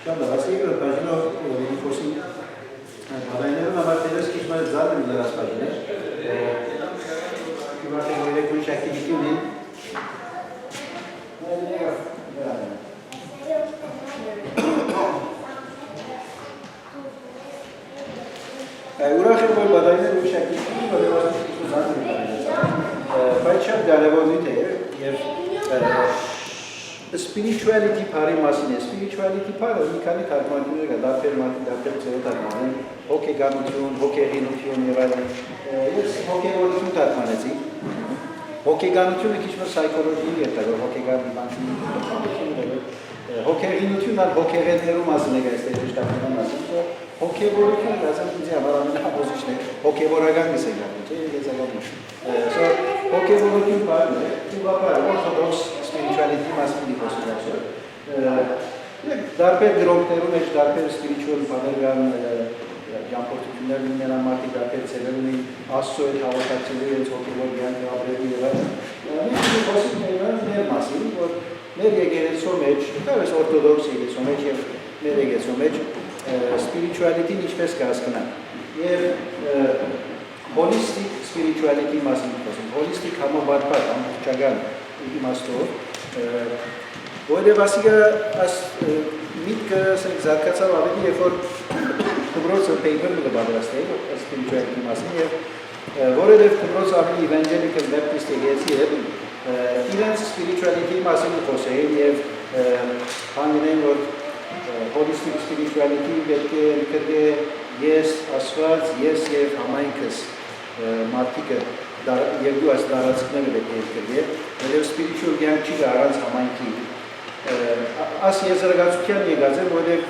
Շատ լավ, ասենք բաժինով խոսին բաժիններում համար դերս քիչ մեծ զարդ են դրած բաժիններ։ Իվարտը երեք ուրիշ ակտիվիտի ունեն։ Ուրախ եմ, որ բաժինները ուրիշ ակտիվիտի ունեն, որ դրած քիչ զարդ են դրած։ Բայց շատ կարևոր է եւ spirituality բարի մասին է, spirituality բարը մի քանի թարգմանություններ կա, դարբեր ծերոտ թարգմանեն, հոգեգանություն, հոգեղինություն եւ այլն։ Ես հոգեգանություն թարգմանեցի։ Հոգեգանությունը քիչ մը psychology-ի է, որ հոգեգանություն հոգեղինությունն ալ հոգեղեններու մասին է գայստեղ ճշտական մասին, հոգեվորությունը ասեմ ինձ համար ամենահավոզիչն է, հոգեվորական գսենք, չէ՞, եզակի։ Հոգեվորություն բարն է, ուղղակի օրթոդոքս spirituality մասին դիպոսիլացիա։ Դարբեր գրողներում մեջ դարբեր spiritual բաներ կան, ճամփորդություններ ունեն ամարտի դարբեր ծերեր ունեն, Աստծո հետ հաղորդակցելու իրենց հոգևոր կյանքի ապրելու եւ այլն։ Մենք խոսում ենք մեր մասին, որ մեր եկեղեցու մեջ, դեռ օրթոդոքս եկեղեցու մեջ եւ մեր եկեղեցու մեջ spirituality-ն ինչպես կհասկանանք։ Եվ holistic spirituality մասին խոսում, holistic համապարփակ ամբողջական իմաստով, որովհետև ասիկը այս միտքը զարգացավ ավելի, երբ որ դպրոցը paper կպատրաստեի, spirituality մասին, եւ որովհետև դպրոցը ավելի evangelical baptist եկեղեցի է, իրենց spirituality մասին խոսեին եւ հանգնեն, որ holistic spirituality պետք է կրկե ես Աստված, ես եւ համայնքս մարդիկը երկու այս դարածքները պետք է կրկե, որովհետև spiritual կյանք չի առանց համայնքի։ Այս եզրակացության եկած է, որովհետև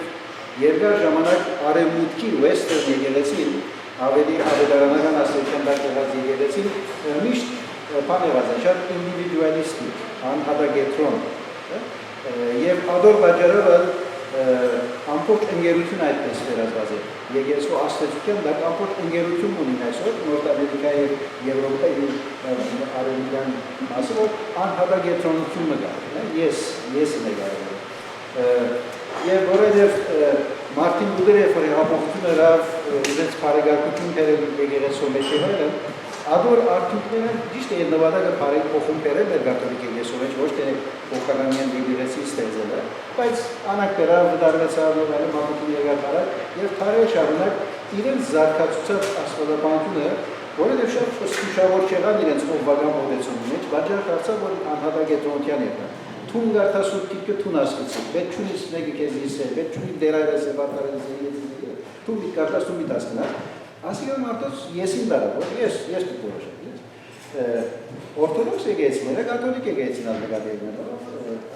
երկար ժամանակ արևմուտքի western եկեղեցին ավելի ավետարանական աստվածության տակ եղած եկեղեցին միշտ բան եղած է, շատ individualistic, անհատակենտրոն, եւ ադոր պատճառով ամբողջ ընկերությունը այդպես վերածված է։ Եկեղեցու աստվածության դա ամբողջ ընկերություն ունի այսօր Նորթ Ամերիկայի եւ Եվրոպայի արևմտյան մասը, որ անհատակենտրոնությունը կա, եսն է գարը։ Եվ որովհետև Մարտին Լութերը որ հեղափոխությունը լավ իրենց բարեկարգություն բերել եկեղեցու մեջ եղել, ադոր արդյունքները ճիշտ է նվադակը բարեկ փոխում բերել մեր կաթոլիկ եկեղեցու մեջ, ոչ թե փոխանցման եկեղեցի ստեղծել է, բայց անակ դեռ դարձավ նորմալ մատուցում եկարը եւ տարի շարունակ իրենց զարգացուցած աստվածաբանությունը, որովհետեւ շատ սուշավոր չեղան իրենց ովական մոդեցումի մեջ, բաժար դարձավ որ անհատակենտրոնության եկա։ Թուն գարտասուտ դիքը թուն ասկացի, պետք չունի սնեգի քեզ իսել, պետք չունի դերայրս է բարտարես թուն մի կարտաս թուն մի դասկնա։ Ասիկա մարդոց եսին դարա, որ ես դուքորոշեմ։ Օրթոդոքս եկեղեցիները, կաթոլիկ եկեղեցին նկատելն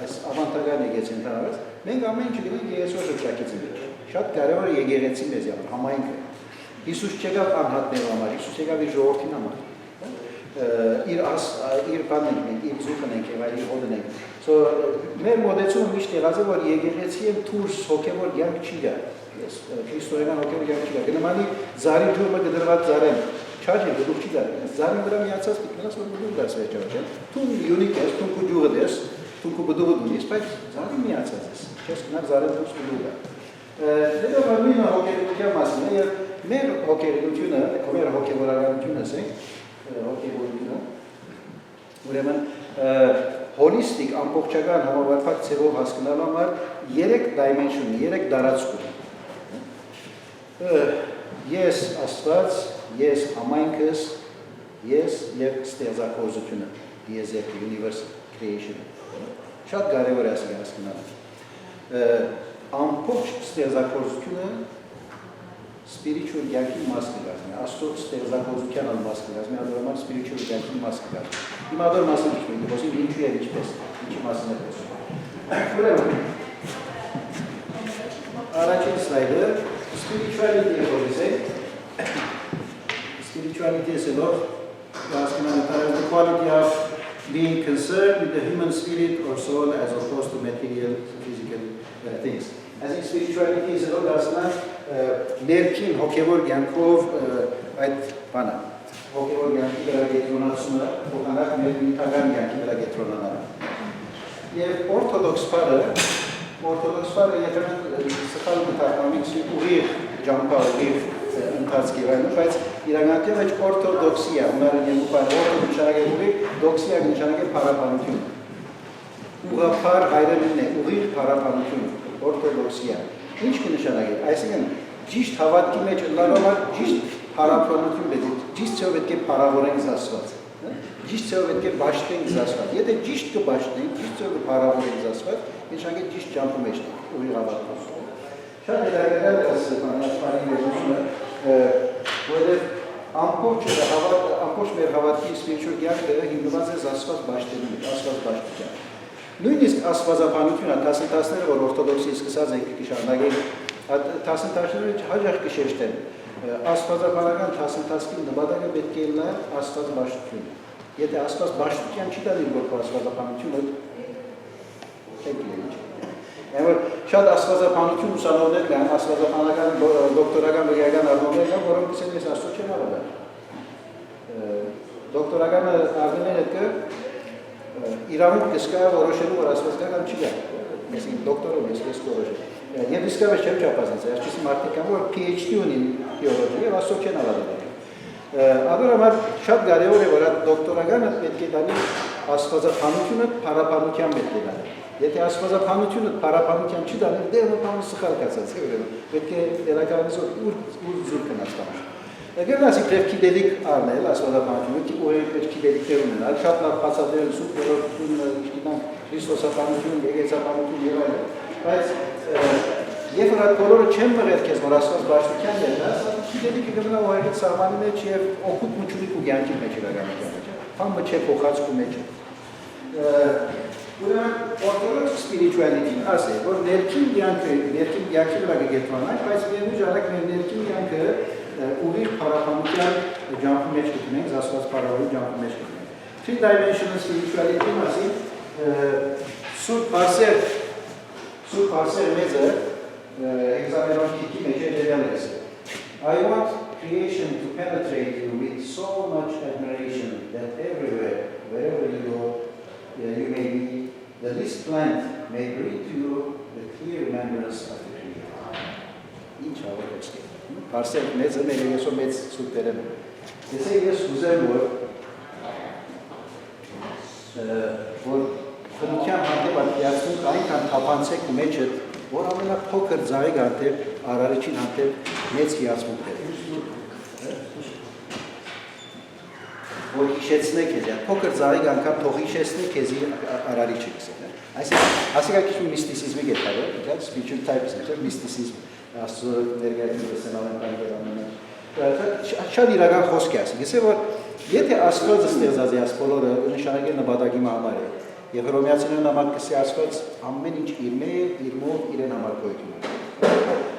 այս ավանդական եկեղեցին տարած, մենք ամեն ինչ գնանք եկեղեցու շրջակիցի մեջ։ Շատ կարևոր է եկեղեցին մեզ համար, համայնքը։ Հիսուս չեկավ անհատներու համար, Հիսուս եկավ իր ժողովրդին համար։ Իր բանն ենք, իր զուգն ենք եւ այլ հոդն ենք։ Մեր մոդեցումը միշտ եղած է, որ եկեղեցի են դուրս հոգեվոր կյանք չի գա։ Ես քրիստոնեական հոգեվոր կյանք չի գա։ Գնամանի զարի ջուրը դրված զարեն, չարժի դուք չի դարի։ Զարին վրա միացած դիքնաս որ դուք դաս վերջը։ Դու յունիկ ես, դու քուջուղը ես, դու բդուղը դունես, բայց զարի միացած ես։ Չես գնալ զարեն դուրս դուղը։ Դա բանին հոգեվորության մասն է եւ մեր հոգեվորությունը, մեր հոգեվորականությունը ասենք հոգեվորությունը ուրեմն holistic ամբողջական համավարփակ ձևով հասկանալու համար 3 dimension, 3 դարածք ունի։ Ես Աստված, ես համայնքս, ես եւ ստեղծագործությունը, DSF universe creation։ Շատ կարևոր է ասել հասկանալը։ Ամբողջ ստեղծագործությունը spiritual կյանքի մաս կգազմի, Աստծո ստեղծագործության մաս կգազմի, անդորմար spiritual կյանքի մաս կգազմի։ Հիմա ադոր մասին ինչ մենք խոսում, ինչու է ինչպես, ինչի մասին է խոսում։ Ուրեմն առաջին սլայդը spirituality է խոսենք։ Spirituality is the quality of being concerned with the human spirit or soul as opposed to material physical things. As in spirituality is ներքին հոգևոր կյանքով այդ բանը հոգևոր կյանքի վրա կենտրոնացումը փոխանակ մեր միտական կյանքի վրա կենտրոնանալը։ Եվ օրթոդոքս բանը օրթոդոքս վարը եթե սխալ մտարմամից ուղիղ ջամպա ուղիղ ընթացքի վայնում, բայց իրականության մեջ օրթոդոքսիա, ունարն երկու բան, օրթոդոքս նշանակել ուղիղ, դոքսիա նշանակել փառաբանություն։ Ուղղափառ հայրենին է, ուղիղ փառաբանություն, օրթոդոքսիա։ Ինչ կնշանակել, այսինքն ճիշտ հավատքի մեջ ընդլանող ճիշտ փառաբանություն պետք է, ճիշտ ծով պետք է փառավորենք Աստված։ Ճիշտ ծով պետք է բաշխենք Աստված։ Եթե ճիշտ կբաշխենք, ճիշտ ծով կփառավորենք Աստված, նշանակել ճիշտ ջամփու մեջ ենք, ուղիղ հավատքով։ Շատ հետաքրքիր է աշխարհի ներկայությունը, որովհետև ամբողջ մեր հավատքի spiritual կյանքը հիմնված է Աստված բաշխելու մեջ, Աստված բաշխության։ Նույնիսկ աստվածաբանությունը դասընթացները, որ օրթոդոքսի սկսած ենք կշարունակել, դասընթացները հաջող կշեշտեն։ Աստվածաբանական դասընթացքի նպատակը պետք է լինի Աստված բաշխությունը։ Եթե Աստված բաշխության չի դառնի, որ աստվածաբանությունը եկել է։ Որ շատ աստվածաբանություն ուսանողներ կան, աստվածաբանական դոկտորական վրայական առնողներ կան, որոնք ասեն ես Աստծո չեմ արվել։ Դոկտորական առնողները կը իրավունք կսկա որոշելու որ Աստված կա կամ չի կա։ Այսինքն դոկտորով ես որոշել։ Եվ իսկապես չեմ չափազանց, այսպիսի մարդիկ կան, որ PhD ունին թեոլոգիա եւ Աստծո չեն արվել։ Աբրահամ շատ կարևոր է որ այդ դոկտորականը պետք է դառնի աստվածաբանությունը փառաբանության պետք է դառնի։ Եթե աստվածաբանությունը փառաբանության չի դառնի, դե բանը սխալ կացած է ուրեմն։ Պետք է դերակայացնել ուր զուր կնաստանա։ Գերնասի պետք է դելիկ առնել աստվածաբանությունը, ու պետք է դելիկներ ունենալ, շատ լավ բացատրել սուտ երրորդությունը, գիտենք քրիստոսաբանություն, եկեղեցաբանություն եւ այլն։ Բայց Եվ որ այդ բոլորը չեն մղել քեզ, որ Աստված բաշխության ելնաս, դելիկը գտնա ուղղակի սահմանի մեջ եւ օգուտ մուչունիկ ու կյանքի մեջ իրականության մեջ։ Համը չէ փոխածկու մեջ։ Ուրեմն օրթոդոքս spirituality-ն ասե, որ ներքին կյանքի վրա կգետնանանք, բայց միևնույն ժամանակ մեր ներքին կյանքը ուղիղ փառաբանության ջամփի մեջ կգտնենք, Աստված փառավորի ջամփի մեջ կգտնենք։ Three-dimensional spirituality-ն ասի Սուրբ Պարսեր մեծը Hexameron քիքի մեջ է դերյալ է։ I want creation to penetrate you with so much admiration that everywhere, wherever you go, you may be, the least plant may bring to you the clear remembrance of the Creator. Ինչ հավատք է։ Պարսեր մեծը մեր եսո մեծ սուրբերն է։ Ես ուզեմ որ Խնության հանդեպ ատիացնուք այնքան թափանցեք մեջը, որ ամենափոքր ձայգ հանդեպ արարիչին հանդեպ մեծ հիացմունք է։ Որ հիշեցնեք քեզ, փոքր ձայգ անգամ թող հիշեցնեք քեզ արարիչը գսել։ Այսինքն քիչ միստիցիզմի գետարը, դա spiritual type-ը, միստիցիզմ, աստծո ներկայացնելն ամենական շատ իրական խոսք է ասի։ Գսե որ եթե Աստվածը ստեղծած է այս բոլորը նշանակել նպատակի համար է։ Եվ հռոմեացիներն համար կսի Աստված ամեն ինչ իր մեջ, իր մոտ իրեն համար գոյություն ունի։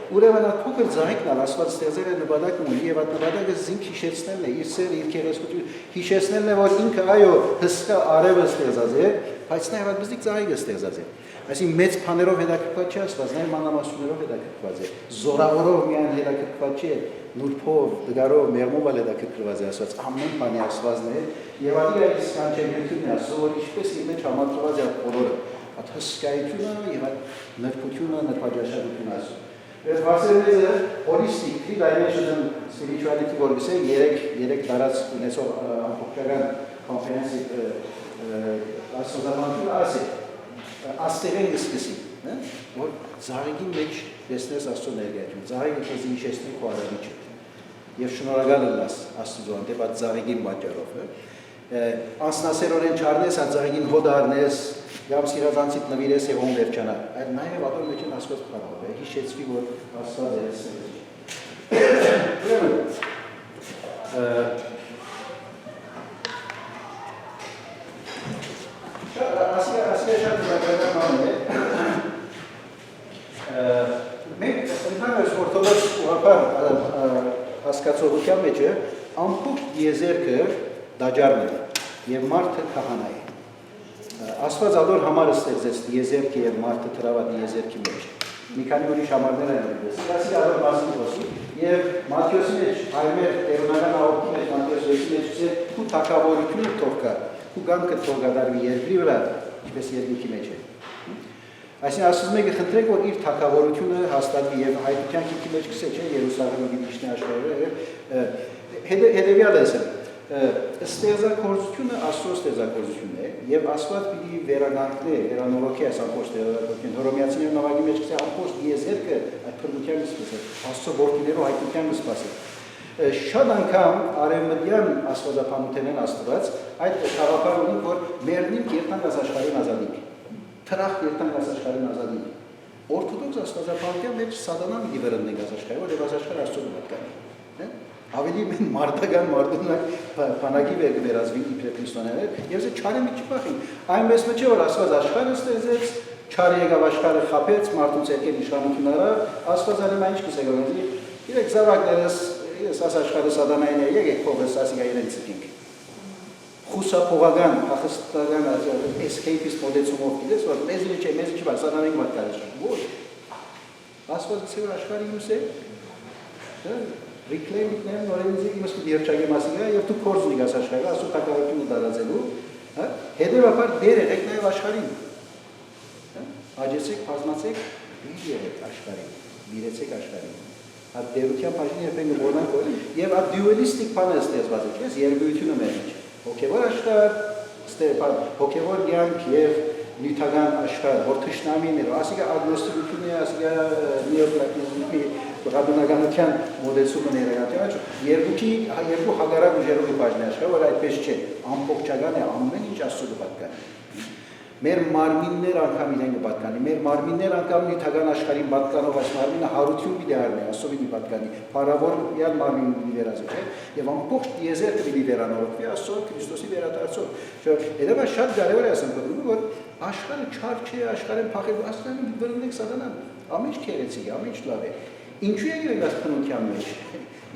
Ուրեմն այդ փոքր ձայնքն Աստված ստեղծել է նպատակ ունի եւ այդ նպատակը զինք հիշեցնելն է, իր սերը, իր քերեսկությունը հիշեցնելն է, որ ինքը այո հսկա արևը ստեղծած է, բայց նաեւ այդ բզիկ ձայնը ստեղծած է։ Այսինքն մեծ բաներով հետաքրքված չէ Աստված, նաեւ մանրամասներով հետաքրքված է։ Զորավորով միայն հետաքրքված չէ, նուրբով, դգարով, մեղմով հետաքրքված է Աստված, ամեն բանի Աստվածն է եւ ադի այս կանչելիությունն է, որ ինչպես իր մեջ համադրված է բոլորը, այդ հսկայությունը եւ այդ նրբությունը, նրբաճաշակությունը ասում։ Ես վասերները holistic, three-dimensional spirituality որպես է երեք տարած ունեցող ամբողջական comprehensive աստվածաբանությունը ասի աստեղեն գսկսի, որ զարիգի մեջ տեսնես Աստծո ներկայությունը, զարիգը քեզ հիշեցնի քո արարիչը եւ շնորհակալ լինես Աստծո անտեպ այդ զարիգին պատճառով, անսնասերորեն չառնես այդ զարիգին հոդ առնես, կամ սիրազանցիդ նվիրես եւ ոն վերջանա, այլ նաեւ ատոր մեջ են Աստված փառավոր է, հիշեցվի որ Աստված է Ասիա շատ զարգացած բան է։ Մենք ընդհանրապես օրթոդոքս ուղղափառ հասկացողության մեջ ամբողջ եզերքը դաջարն է եւ մարդը քահանա է։ Աստված ադոր համար ստեղծեց եզերքը եւ մարդը տրավատ եզերքի մեջ։ Մի քանի ուրիշ համարներ են դրված։ Սա ադոր մասին խոսի եւ Մատթեոսի մեջ այմեր տերունական աղոթքի մեջ Մատթեոսի մեջ է ու թակավորությունը թող կա։ Ու գամքը թող գդարվի երկրի վրա, ինչպես երկնքի մեջ է։ Այսինքն ասում եք խնդրեք որ իր թակավորությունը հաստատվի եւ հայկական քիքի մեջ գսե չէ Երուսաղեմի դիշնի աշխարհը հետեւյալը ստեղծագործությունը Աստծո ստեղծագործությունն է եւ Աստված պիտի վերագանքնի վերանորոգի այս ամբողջ ստեղծագործությունը Հռոմեացիների նավագի մեջ գսե ամբողջ եզերքը այդ փրկության սպասը Աստծո որդիներով հայկական սպասը շատ անգամ արևմտյան աստվածապանությունն Աստված այդ խաղապար ունի որ մերնին երթանք աշխարհին ազատիկ Թրախ երթանք աշխարհին ազատիկ օրթոդոքս աստվածապանության մեջ սատանան պիտի վերընկնի աշխարհը որ եւ աշխարհը Աստծո պատկանի Ավելի մեն մարդական մարդունակ բանակի վերածվի իբրե քրիստոնյաներ եւ זה չարը մի չփախին այնպես չէ որ Աստված աշխարհը ստեղծեց չարը եկավ աշխարհը խափեց մարդուց եկել իշխանություն արա Աստված անիմա ինչ կսե գոնի իրեք զավակներս ես աս աշխարհը սատանային է եկեք փողս ասիգա իրեն ցկինք խուսափողական հախստական escapist մոդեցումով գիտես որ մեզ չի բա սատանային մատկարաշ ոչ Աստված ցեվր աշխարհի ուսե Reclaim-ն նորենզի իմաստ դիերչագի մասիգա եւ դու կորզնի գաս աշխարհը ասու տակարությունը դարածելու հա հետեւաբար դեր եք նաեւ աշխարհին հա աջեցեք բազմացեք դիր եք աշխարհին դիրեցեք աշխարհին հա դերության բաժին երբեք գորնանք որ եւ ա դյուելիստիկ բանը ստեղծված է քես երկույթությունը մեջ հոգեվոր աշխարհ ստեղծած հոգեվոր յանք եւ նյութական աշխարհ որ թշնամիներ ասիգա ագնոստիկությունը ասիգա նեոպլատոնիզմի Ռաբինականության մոդեցումը ներկայացնում երկու հագարակ ուժերով բաժնի աշխարհը որ այդպես չէ ամբողջական է ամեն ինչ Աստծո պատկանի մեր մարմիններ անգամ իրեն պատկանի մեր մարմիններ անգամ նյութական աշխարհին պատկանող այս մարմինը հարություն պիտի առնի Աստծո պիտի պատկանի փառավորյալ մարմին պիտի վերածվի եւ ամբողջ եզերքը պիտի վերանորոգվի Աստծո Քրիստոսի վերատարածով հետո շատ կարեւոր է ասեմ որ աշխարհը չար չէ աշխարհը փախել Աստծո բռնեք սատանան ամեն ինչ քերեցիկ ամեն ինչ լավ է Ինչու է այս քննության մեջ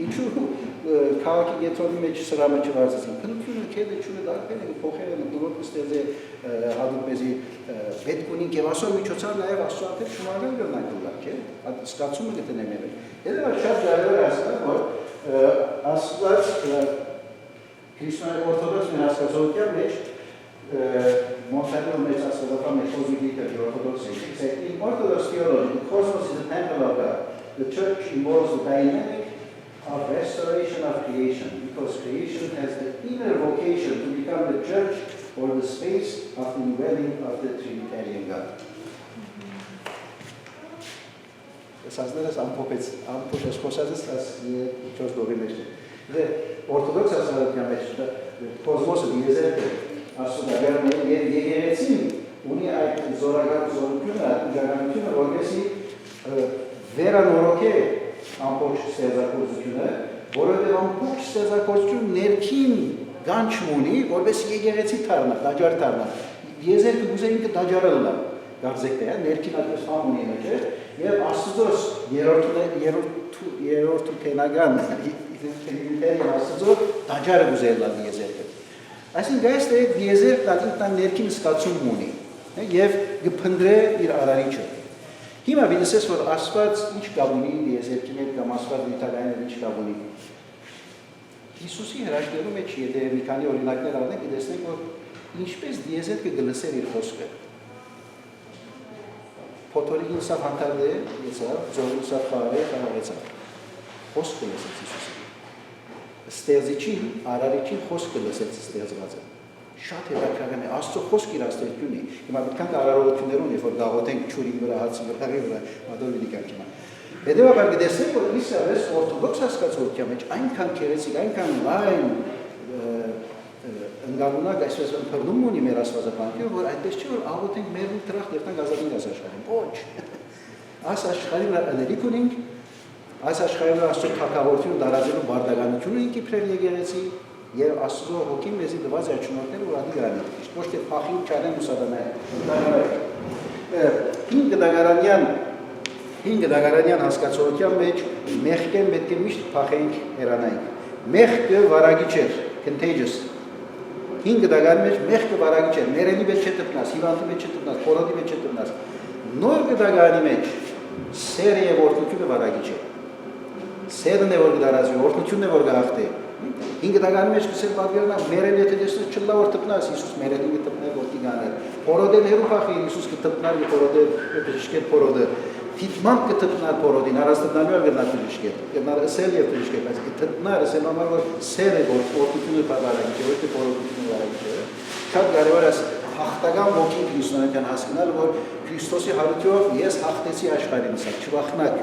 Ինչու քաղաքի գետրոնի մեջ սրամը չվարձեցին քննությունը քեդը ճունը դարբեր է փոխել են դուրս ստեզե հադուպեզի պետք ունին եւ ասոր միջոցառ նաեւ աստծոաթեփ շնորհել գնանք ուղղակ չէ ստացումը գտնեմ եմ Դա շատ կարևոր է ասել որ Աստված քրիստոնյա օրթոդոքս ներկայացության մեջ Montanello մեջ ասել է մեթոդիկը օրթոդոքսի in Orthodox theology the cosmos is a temple of God The church involves the dynamic of restoration of creation because creation has the inner vocation to become the church or the space of the indwelling of the Trinitarian God. Սազներս ամփոփես խոսածս աս չորս դողի մեջ։ Դե օրթոդոքս ասալության մեջ կոսմոսը դիեզերքը ասուդագարն է եկեղեցին ունի այդ զորական զորությունը, ուժականությունը, որովհետեւ վերանորոգե ամբողջ ստեղծագործությունը, որովհետև ամբողջ ստեղծագործությունը ներքին գանչ ունի, որպես եկեղեցի դառնա, դաջար դառնա։ Եզերքը գուզեին կդաջարը լա, գարձեք թե, ներքին այդպես բան ունի մեջ, եւ Աստծոս երրորդ թենական Աստծո դաջարը գուզել լա եզերքը։ Այսինքն այս է եզերքը ներքին սկացում ունի, եւ գփնդրե իր արարիչը։ Հիմա վինեսես որ Աստված ինչ կապ ունի եզերքի հետ կամ Աստված նյութականին ինչ կապ ունի։ Հիսուսի հրաշքներում մեջ եթե մի քանի օրինակներ առնենք, կտեսնենք որ ինչպես եզերքը գլսեր իր խոսքը։ Փոթորիկին սա հանդարտը եսա, ձորուսա խարը խարեցա։ Խոսքը լսեց Հիսուսը։ Ստեղծիչի, արարիչի խոսքը լսեց ստեղծվածը։ Շատ հետաքրքիր է Աստծո խոսքը իր աստեղություն է։ Հիմա պետք է արարողություններ ունի, որ գաղութենք ճուրի վրա, հացի վրա, մատով դի կարգի։ Հետևաբար գտեսեք, որ իսավես օրթոդոքս հասկացության մեջ այնքան քերեցիկ, այնքան լայն ընկալունակ այսպես ընդրում ունի մեր աստվածապանությունը, որ այդպես չէ որ աղոթենք մեր ու տրախ երթանք ազատին այս աշխարհին։ Ոչ։ Այս աշխարհին ալերիկ ունենք, այս աշխարհին Աստծո թակավորությունը դարաձելու բարդականությունը ինք իբրև եկեղեցի եւ Աստծո հոգին մեզի դված է ճնորներ ու ադի գրանի։ Ոչ թե փախին չարեն ու սատանային։ Հինգ դագարանյան հասկացության մեջ մեղքեն պետք է միշտ փախենք հերանայինք։ Մեղքը վարագիչ էր, contagious։ Հինգ դագարանի մեջ մեղքը վարագիչ էր, ներելի մեջ չտնաս, հիվանդի մեջ չտնաս, փորոդի մեջ չտնաս։ Նոր դագարանի մեջ սերը եւ օրհնությունը վարագիչ է։ Սերն է որ դարազի, օրհնությունն է որ գախտե։ Հինգդագանի մեջ կսել պատգերնա, մերել եթե դեսնես չլա որ տնաս Հիսուս մերել ինգը տններ որ տիգաներ։ Փորոդել հերու փախի Հիսուս կտնար ու փորոդել բժիշկել փորոդը։ Թիթման կտնար փորոդին, առաստանալու ալգնա բժիշկել։ Գնար ասել եւ բժիշկել, բայց կտնար ասել համար որ սերը որ օրտությունը բավարարի, ոչ թե փորոդությունը վարի։ Շատ կարևոր է հաղթական ոգին քրիստոնեական հասկանալ, որ Քրիստոսի հարությամբ ես հաղթեցի աշխարհին, սա չվախնակ։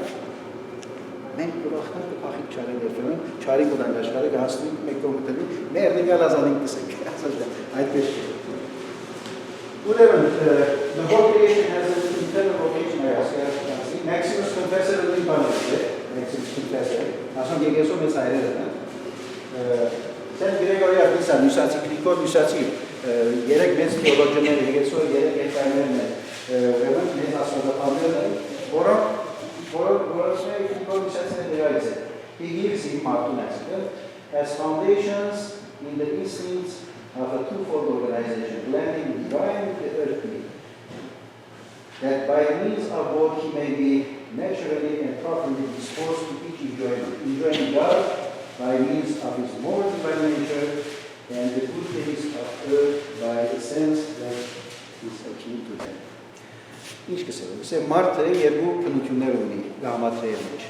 Մենք կվախնանք փախիք չարել երբեմն, չարին կդանք աշխարհը կհասնենք մեկ կողմտելու, մեր նիգալ ազանենք կսենք, այդպես չէ։ Ուրեմն, the whole creation has an internal vocation, Maximus Confessor ըլի բաներ է, Maximus Confessor, ասում եկեսում ես այրել են, Սենտ Գրեգորի Արտիսան, Նյուսացի Գրիգոր Նյուսացի, երեք մեծ թեոլոգիաներ եկեսում, երեք երկայներն են, ուրեմն, մեծ ասվածապաններն են, որոնք he gives him as foundations in the instincts of a twofold organization, blending divine with the earthly, that by means of both he may be naturally and properly disposed to each enjoying God by means of his more divine nature and the good things of earth by the sense that is akin to them. Ինչ կսել, սե մարդը երկու բնություններ ունի գամատրերի մեջ։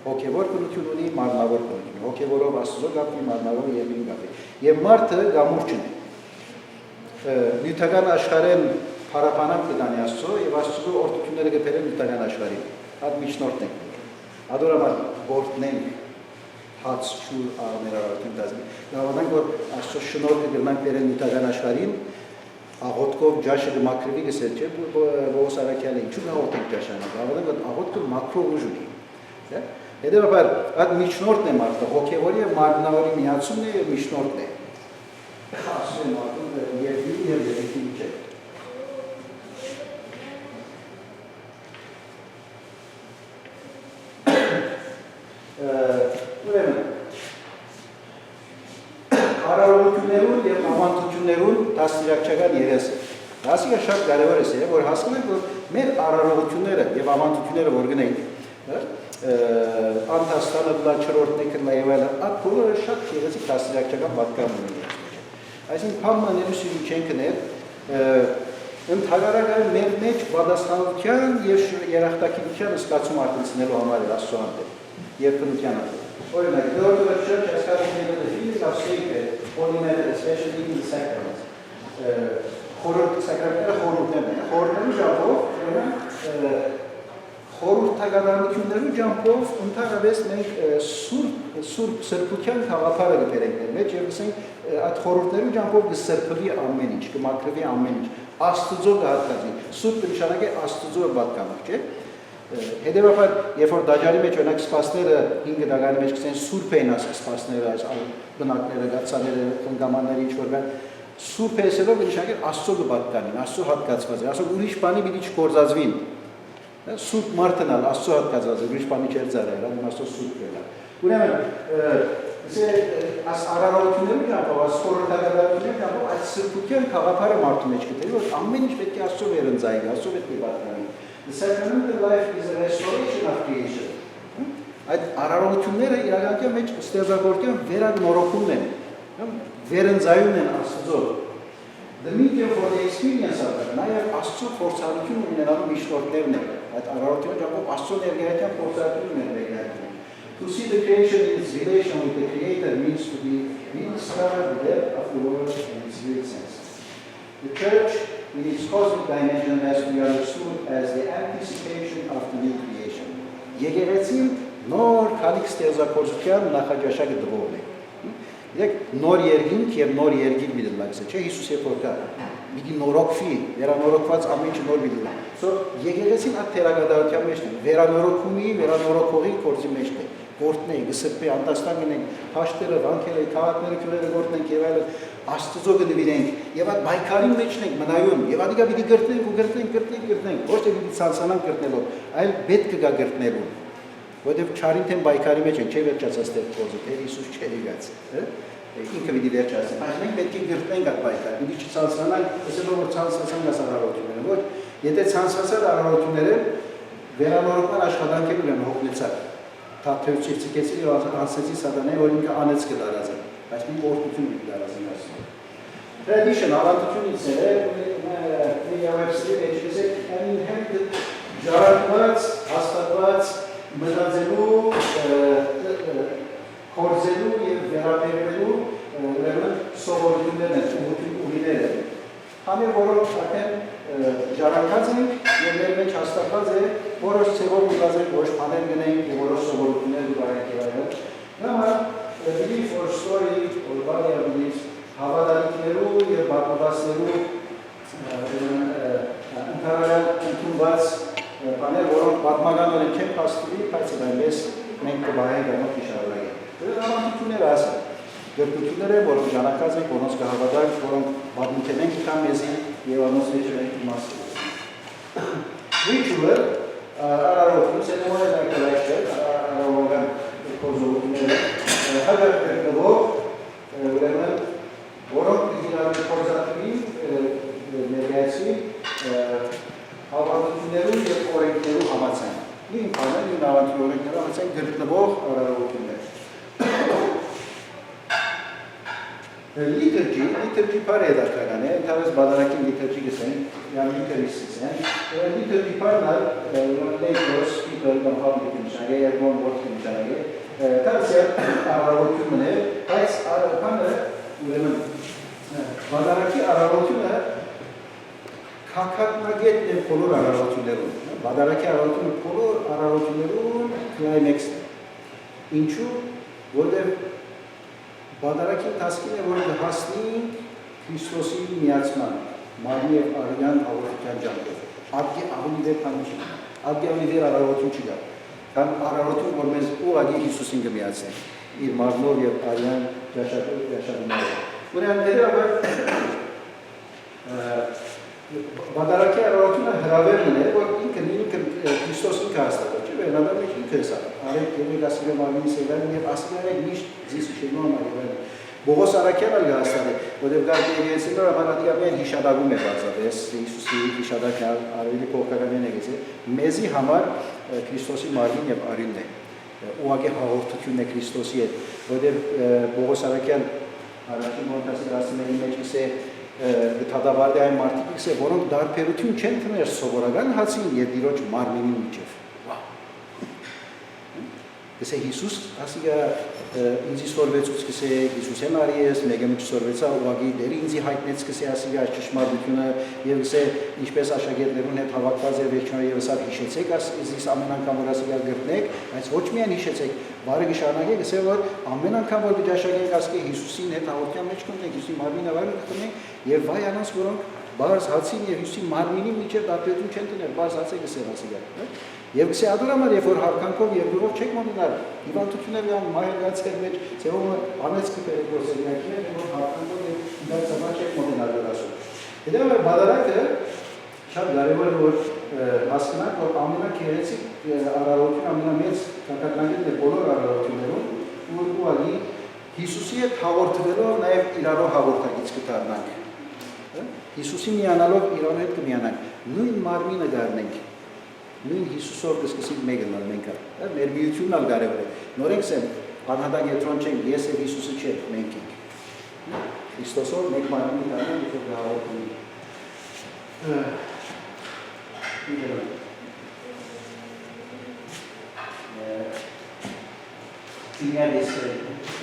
Հոգևոր բնություն ունի, մարմնավոր բնություն։ Հոգևորով Աստծո գապի, մարմնավոր Երկրին գապի։ Եվ մարդը գամուրջն է։ Նյութական աշխարհեն փարապանակ կդանի Աստծո եւ Աստծո օրդությունները գտել են նյութական աշխարհին։ Հատ միջնորդն ենք։ Ադորամալ գործնենք հաց շուր արներարություն դասի։ Գավանանք որ Աստծո շնորհքը գտնանք վերել նյութական աշխարհին աղոտքով ջաշը դմակրվի գսել չէ Պողոս Արաքյալը ինչու աղոթենք ջաշանը գավանանք որ աղոտքը մակրո ուժ ունի հետևաբար այդ միջնորդն է մարդը հոգևորի եւ մարմնավորի միացումն է եւ միջնորդն է ասում եմ մարդը երկու եւ երկու չէ ուրեմն արարողություններուն եւ ամանտություններուն դաստիարակչական երեսը։ Ասիկա շատ կարևոր է, որ հասկանանք, որ մեր արարողությունները եւ ամանտությունները որ գնենք, անտաստանը դրա չորրորդն է կրնա եւ այլն, այդ բոլորը շատ գեղեցիկ դաստիարակչական պատկան ունի։ Այսինքն փամմանելու սիրուն չեն կներ, ընդհանրական մեր մեջ պատասխանատվության եւ երախտագիտության զգացում արտացնելու համար է Աստծո հանդեպ եւ բնության հանդեպ։ Օրինակ, the Orthodox Church has cultivated the feeling of sacred, holy matter, especially in the sacraments. Սակրամենտները խորհուրդներն են, խորհուրդների ժամով, խորհրդականությունների ժամով ընդհանրապես մենք սրբության խաղապարը կբերենք մեր մեջ եւ ասենք այդ խորհուրդների ժամով կսրբվի ամեն ինչ, կմաքրվի ամեն ինչ, Աստծո կհատկացվի, սուրբ նշանակե Աստծո պատկանող, չէ՞։ Հետևաբար, երբ որ դաջարի մեջ օրինակ սպասները 5 դագանի մեջ կսեն սուրբ էին սպասները, այս բնակները, գացաները, խնգամանները ինչ որ կան, սուրբ էսելով նշանակել Աստծո կպատկանին, Աստծո հատկացված է, ասում ուրիշ բանի պիտի չգործածվին։ Սուրբ մարդն ալ Աստծո հատկացված է, ուրիշ բանի չէր ծառայել, Աստծո սուրբ է։ Ուրեմն, այս արարողությունների ժամանակ, այս խորհրդականությունների ժամանակ այդ սրբության խաղապարը մարդու մեջ գտել, որ ամեն ինչ պետք է Աստծո վերընծայի, Աստծո պետք է պատկանի։ The sacramental life is a restoration of creation. Այդ արարողությունները իրականության մեջ ստեղծագործության վերանորոգումն են, վերընծայումն են Աստծո։ The medium for the experience of it, նաև Աստծո փորձառություն ունենալու միջնորդներն են։ Այդ արարողության ժամանակ Աստծո ներկայության փորձառությունն են ներկայացնում։ To see the creation in its relation with the Creator means to rediscover the depth of the world in its real sense. The Church, in its cosmic dimension, has to be understood as the anticipation of the new creation. Եկեղեցին նոր քանիք ստեղծագործության նախաճաշակը դվողն է։ Դեք նոր երկինք եւ նոր երկիր մի դլակս է, չէ՞, Հիսուս երբ որ կա, մի նորոգվի, վերանորոգված ամեն ինչ նոր մի դլա։ So եկեղեցին այդ թերագադարության մեջ է, վերանորոգումի, վերանորոգողի գործի մեջ է։ Գործնենք, գսրբի, անդաստան գնենք, հաշտերը, վանքերը, քաղաքները, քյուրերը գործնենք եւ այլն, Աստծո կնվիրենք եւ այդ բայկարի մեջն ենք մնայուն եւ ադիգա պիտի գրտնենք ու գրտնենք, ոչ թե պիտի ցանցանանք գրտնելով, այլ պետք կգա գրտնելու։ Որտեւ չարին թեմ բայկարի մեջ են, չէ՞ վերջացած դեր փոզը, թե Հիսուս չէր եկած, ինքը պիտի վերջացնի, բայց մենք պետք է գրտնենք այդ բայկարը, պիտի չցանցանանք, ասելով որ ցանցացան գասարարությունները, ոչ, եթե ցանցացած արարողությունները վերանորոգման աշխատանքեր ունեն հոգնեցած։ թաթերուց ցիկեցի եւ ասեցի սատանայի որ ինքը անեց կդարած է բայց մի օրդություն ունի դարած ասում tradition ավանդությունից է we have seen it an inherited ժառանգված հաստատված մտածելու կորզելու եւ վերաբերվելու ուրեմն սովորություններն են ուղիները համը որոնք արդեն ժառանգած են եւ մեր մեջ հաստատված է որոշ ծավալ մտածել ոչ բաներ գնային եւ որոշ սովորություններ բարեք եւ այլն belief or story or value beliefs հավատալիքներու եւ բացվածներու ընդհանրապես ընդունված բաներ որոնք պատմական են չեն փաստվի բայց այլպես մենք կբայենք դրանով իշարունակենք դրանք ավանդություններ ասա Գերտությունները, որոնք ժանակած են, որոնց կհավատանք, որոնք պատմություն են կան մեզի եւ անոնց մեջ ենք իմաստը։ Ritual, արարողություն, սենոմոն է կլաշեր, արարողական կորզողությունները, հագար կրկնվող, ուրեմն, որոնք իրավի կորզատվի, ներգայացի, հավատություններու եւ օրենքներու համացան։ Նույն բանը, նույն ավանդի օրենքներու համացան կրկնվող արարողություններ։ Liturgy par edaklarane, entavez badarakin liturgy gesen, yani liturgisten. Liturgy parlar, leitors, people don't have liturgy, everyone works liturgy. Tavsiye aralıkımını, kaç aralıkımını, badaraki aralıkımını kakatmagetne kolor aralıkımları. Badaraki aralıkımı kolor aralıkımları climax. İnçu, burada Բադարակի տասկին է, որ դհասնի Քրիստոսի միացման, մարմնի և արյան հաղորդության ճամպով։ Ադգի ավելի դեր պանություն, ադգի ավելի դեր արարողություն չգա, կան արարողություն, որ մեզ ուղագի Հիսուսին կմիացնեն, իր մարմնով և արյան ճաշարումով։ Ուրյան ներրավար Բադարակի արարողությունը հրավերն է, որ ինքը Քրիստոս ինքը հաստատը, չի վերնադար մեջ ինքը հեսա, արեք և ասիլը մարմինի սեվերն և ասիլը միշտ զիս շենոն արևեն։ Բողոս Արաքյանն էլ հաստատ է, որտեղ գարդի եկեղեցիները հավանադիամեն հիշադակում է բացատես, Հիսուսի հիշադակն արևելի փոխկարամեն եկեցի, մեզի համար Քրիստոսի մարմին եւ արյունն է, ուղղակի հաղորդությունն է Քրիստոսի հետ, որտեղ Բողոս Արաքյան առաջին մոնտասի ասումների մեջ է դատավարդի այն մարդիկ է, որոնք դարբերություն չեն տներ սովորական հացին եւ դիրոջ մարմինի միջև։ Գսե Հիսուս ասիգա ինձի սորվեցուց գսե Հիսուսեն արի ես, մեկը միջ սորվեցա ուղղակի դեր ինձի հայտնեց գսե ասիգա ճշմարտությունը եւ գսե ինչպես աշակերտներուն հետ հավաքված եւ վերջնորդ եւս ալ հիշեցեք ասես ամեն անգամ որ ասիգա գրտնեք, բայց ոչ միայն հիշեցեք, բարը գշարնակե գսե որ ամեն անգամ որ դժաշակերտ ասկե Հիսուսին հետ հաղորդյան մեջ կընկնենք, Հիսուսի մարմինը վարը կտնենք եւ վայ անոնց որոնք բարձ հացին եւ Հիսուսի մարմինի միջև դատություն չեն տնել, բարձ հացը գսե ասիգա։ Եվ գսե ադորամար, երբ որ հարկանքով եւ դուրով չեք մոտենալ, հիվանդությունները ան մահերգացել մեջ, ծեվում անեց կպերեք գործերիակիներ, որ հարկանքով եւ դարձաբար չեք մոտենալ դրասում։ Հետո բադարակը շատ կարևոր է որ հասկանանք, որ ամենակեղեցիկ արարողություն ամենամեծ կակակնագետն է բոլոր արարողություններում, որ ուղղակի Հիսուսի հետ հաղորդվելով նաեւ իրարով հաղորդակից կդառնանք։ Հիսուսի միանալով իրար հետ կմիանանք, նույն մարմինը դառնենք։ Նույն Հիսուսով կսկսենք մեկնալ մենք, մեր միությունն ալ կարևոր է։ Նորենք սեմ, անհատակ ետրոն չենք, ես և Հիսուսը չեք, մենք ենք։ Քրիստոսով մեկ մարմինի դառնանք, եթե գահավորում Tinha desse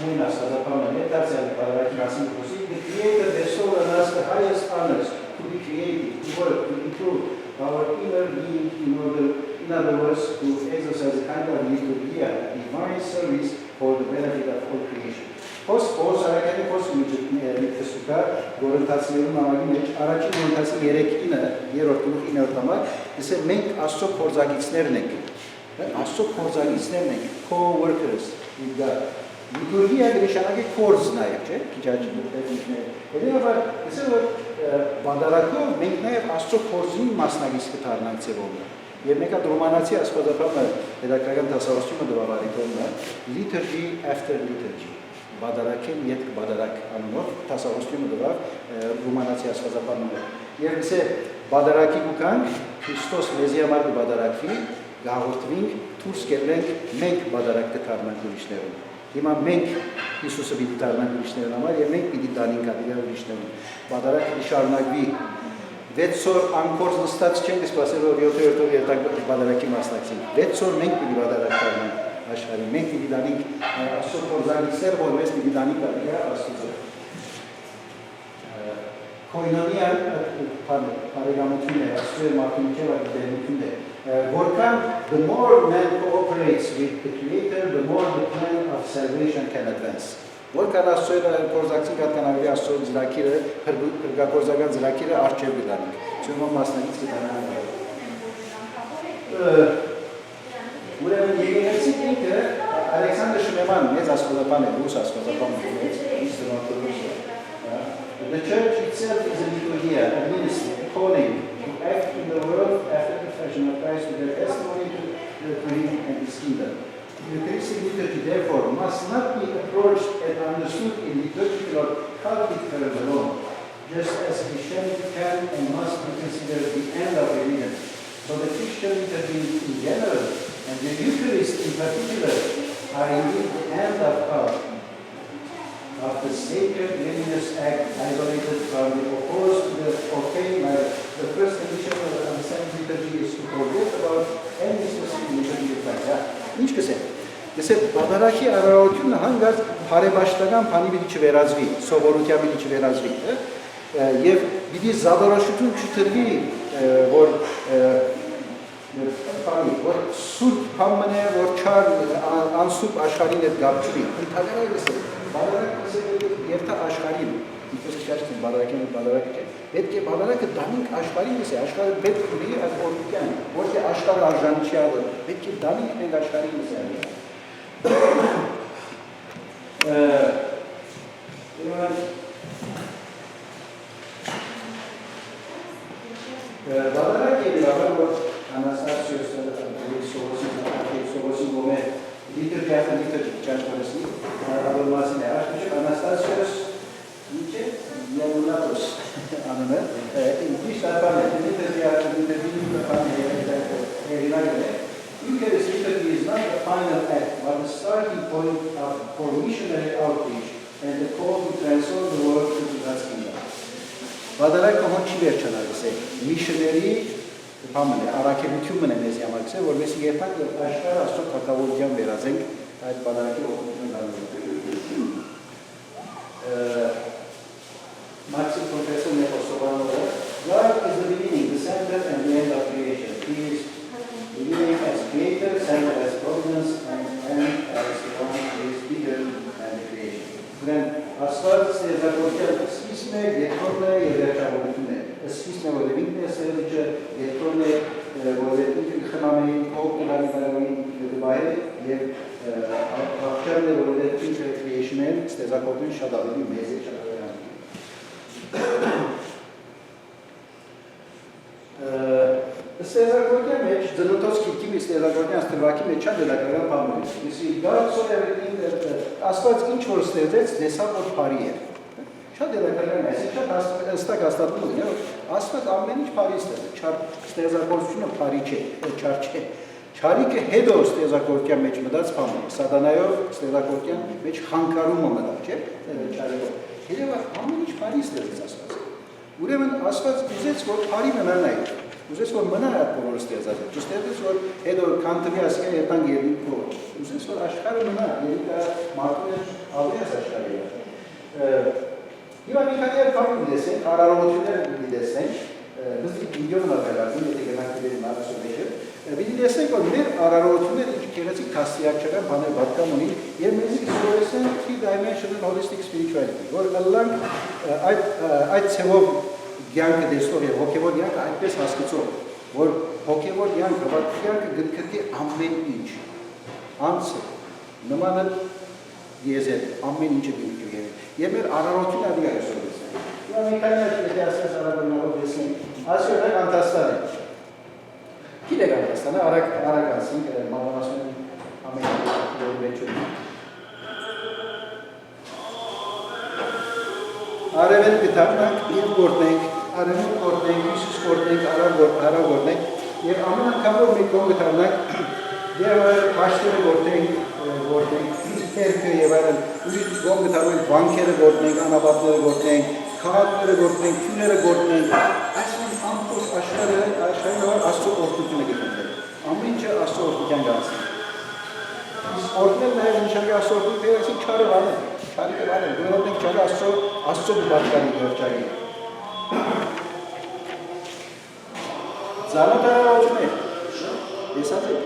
muito astazapamane, dazia para que assim fosse, the Creator bestowed on us the highest honors to be creative, to work, to improve our inner being in other words, to exercise a kind of liturgia, divine service for the benefit of all creation. Post Arաքյանի խոսքը գորընթացներու նամակի մեջ առաջին գորընթացի 3-ը, երրորդ գլուխի 9-րդ համար, ասե մենք Աստծո փորձագիցներն ենք։ Աստծո փորձագիցներն ենք, co-workers with God. Liturgia նշանակի կորձ նաև, չէ՞, քիչ աճի։ Հետևաբար, ասե որ բանդարակով մենք նաև Աստծո փորձին մասնագիծ կդառնանք ձևով։ Եվ մեկը ռոմանացի աստվածապանը հետաքրքրական դասավորությունը դրավարիկում է liturgy after liturgy։ Բադարակեն յետք բադարակ անունով դասավորությունը դրավ ռոմանացի աստվածապանները։ Եվ գսե բադարակի գուքանք Քրիստոս մեզի համար բադարակվի, գաղորդվինք, դուրս կելենք մենք բادرակ կդառնանք ուրիշներուն։ Հիմա մենք Հիսուսը պիտի դառնանք ուրիշներուն համար եւ մենք պիտի դանենք ադիգա ուրիշներուն։ Բادرակը շարունակվի 6 օր անկորձ նստած չենք սպասել որ 7-րդ օր երթակ բادرակի մասնակցենք։ 6 օր մենք պիտի բادرակ դառնանք աշխարհին։ Մենք պիտի դանենք Աստծո փորձանիքներ, որ մեզ պիտի դանենք ադիգա Աստծո։ Koinonia paragamatunde, Astro Martincheva Denutunde. The more man cooperates with the Creator, the more the plan of salvation can advance. Որքան Աստծո կորզակցին կատկանավի Աստծո զրակիրը, հրգակորզական զրակիրը արջև գտանենք։ Չունո մասնագից գտանանք։ Ուրեմն եկեղեցի ինքը Ալեքսանդր Շմեման մեծ աստվածապան է, ռուս աստվածապան է, The church itself is a liturgia, a ministry, a calling to act in the world after the fashion of Christ with their testimony to Him and His kingdom. The Eucharistic liturgy, therefore, must not be approached and understood in liturgical or cultic terms alone, just as Christianity can and must be considered the end of religion. So the Christian liturgy in general and the Eucharist in particular are indeed the end of the sacred religious act isolated from the opposed to the profane life. The first condition of the understanding liturgy is to forget about any specific liturgy of Christ. Ինչ կսեմ։ Դեսե բادرակի արարողությունը հանգած բարեբաշխական բանի պիտի չվերածվի, սովորության պիտի չվերածվի, եւ պիտի զավարաշություն չտրվի, որ որ սուրբ բան է, որ չար անսուրբ աշխարհին հետ գապ չունի։ Ընդհանրապես դեսե բادرակը երթա աշխարհին, ինչպես քաշտին բادرակը չէ։ Պետք է բادرակը դանենք աշխարհին, դեսե աշխարհը պետք է ունի այդ օրգան, որ աշխարհը արժանի չի ալը, պետք է դանենք մենք աշխարհին դեսե։ Բادرակը իրավաբար Anastasios Sovosi Gome liturgia ճաշկորսի հավելվածին է աշխուժ Anastasios ինչե Յոաննատոս անունը ինքնիշ ապան է Eucharist liturgy is not the final act, but the starting point for missionary outreach and the call to transform the world into God's kingdom. Բادرակը հոն չի վերջանալիս է, missionary Համը առաքելությունն է մեզ համակցել, որովհետեւ երբեք աշխարհը Աստծո կատաղորության վերածենք այդ բادرակի օգնություն դառնալու։ Maxim Professor Neposovanova, God is the beginning, the center and the end of creation. He is the beginning as creator, center as providence, and end as the one who is bigger than the creation. Then Աստված ստեղծագործել սկիզբն է, երկրորդն է եւ վերջավորությունն է։ Սկիզբն է, որ ինքն է ստեղծիչը, երկրորդն է, որ ինքը խնամի, օգնալի բարային դեպայը եւ ապարջանն է, որ ինքը creation-ը ստեղծագործել շատ ավելի մեծ է շարժան։ Ստեղծագործության մեջ ծնոտոց քիթի ստեղծագործության ստեղծակի մեջ շատ դերակարական բան է։ Իսկ God saw everything that Աստված ինչ որ ստեղծեց, դեսավ որ բարի է։ Շատ դերակարական է, շատ հստակ հաստատում է, Աստված ամեն ինչ բարի ստեղծեց, ստեղծագործությունը բարի չէ, չար չէ։ Չարիքը հետո ստեղծագործության մեջ մտած բան է, սատանայով ստեղծագործության մեջ խանգարումը մտավ, չէ՞, չարիքով։ Երևի ամեն ինչ բարի ստեղծեց Աստված։ Ուրեմն Աստված ուզեց որ բարի մնա նայ։ Ուզեց որ մնա այդ բոլորը ստեղծած։ Չստեղծեց որ հետո կանտվի ասկան երբան երբի փող։ Ուզեց որ աշխարհը մնա, երբ մարդու ավելի աշխարհը։ Հիմա մի քանի բան դեսենք, արարողությունները դեսենք, բզի վիդեոն ավելացնում, եթե գնանք դեպի մարսուլեշը, վիդեո դեսենք որ մեր արարողությունները ինչ գեղեցիկ քաստիակչական բաներ պատկան ունի, եւ մեզ սովորեցեն three-dimensional holistic spirituality, որ Ալլահն այդ ցեվով Գյանքը դեստոր եւ հոգեվոր յանքը այդպես հասկացող, որ հոգեվոր յանքը, հավատքյանքը գտնի ամեն ինչ, անցը, նմանը եզեր, ամեն ինչը գտնի եւ մեր արարողությունը ադի այսօրս։ Հիմա մի քանի եթե ասես արարողնալով դեսնենք, այսօր Անտաստան է։ Գիտեք Անտաստանը, արագանցին, մանավանասուն ամեն ինչ մեջ։ Արևել կդառնանք, եւ գործենք, արևել գործենք, Հիսուս գործենք, արավ գործենք, Եվ ամեն անգամ որ մենք կողմ գտանանք, եւ հաշտերը գործենք, թերքը եւ այլն, ուրիշ կողմ գտանանք, բանկերը գործենք, անաբատները գործենք, քաղաքները գործենք, քույները գործենք, այսինքն ամբողջ աշխարհը Աստծո օրհնությունը գտնենք։ Ամեն ինչը Աստծո օրհնության գանցի։ Իսկ օրհնել նաեւ նշանակի Աստծո օրհնությունը չարը վանել, չարը վանել, որովհետեւ չարը Աստծո բացկանի գործարի։ Զանոթարարություններ, եսած եք,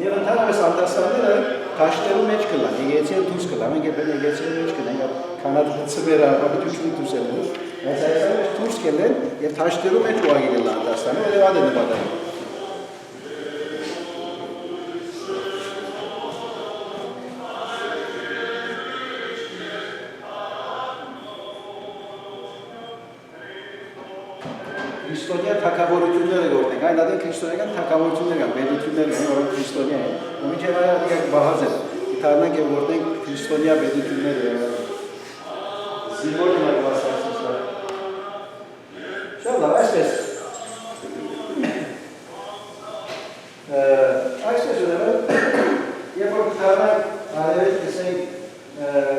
և ընդհանրապես անդաստանները թաշտերու մեջ կլան, եգեցիը դուրս կլան, մենք եբեն եգեցիը մեջ կլան, կանատ ծվերը ապատությունի դուրս են ուր, այս այսան մեջ դուրս կելեն և թաշտերու մեջ ուագին էլ անդաստանը, և ադ է նպատային։ Քրիստոնյա թագավորությունները գործենք, այն ադեն քրիստոնյական թագավորություններ կան, բեդություններ կան, որոնք քրիստոնյա են, ու մինչև այլ բահած են, իթարնանք և գործենք քրիստոնյա բեդությունները, զինվոր նմակ վասարսիսը։ Շատ լավ, այսպես ունևը, երբ որ իթարնանք արևել կսենք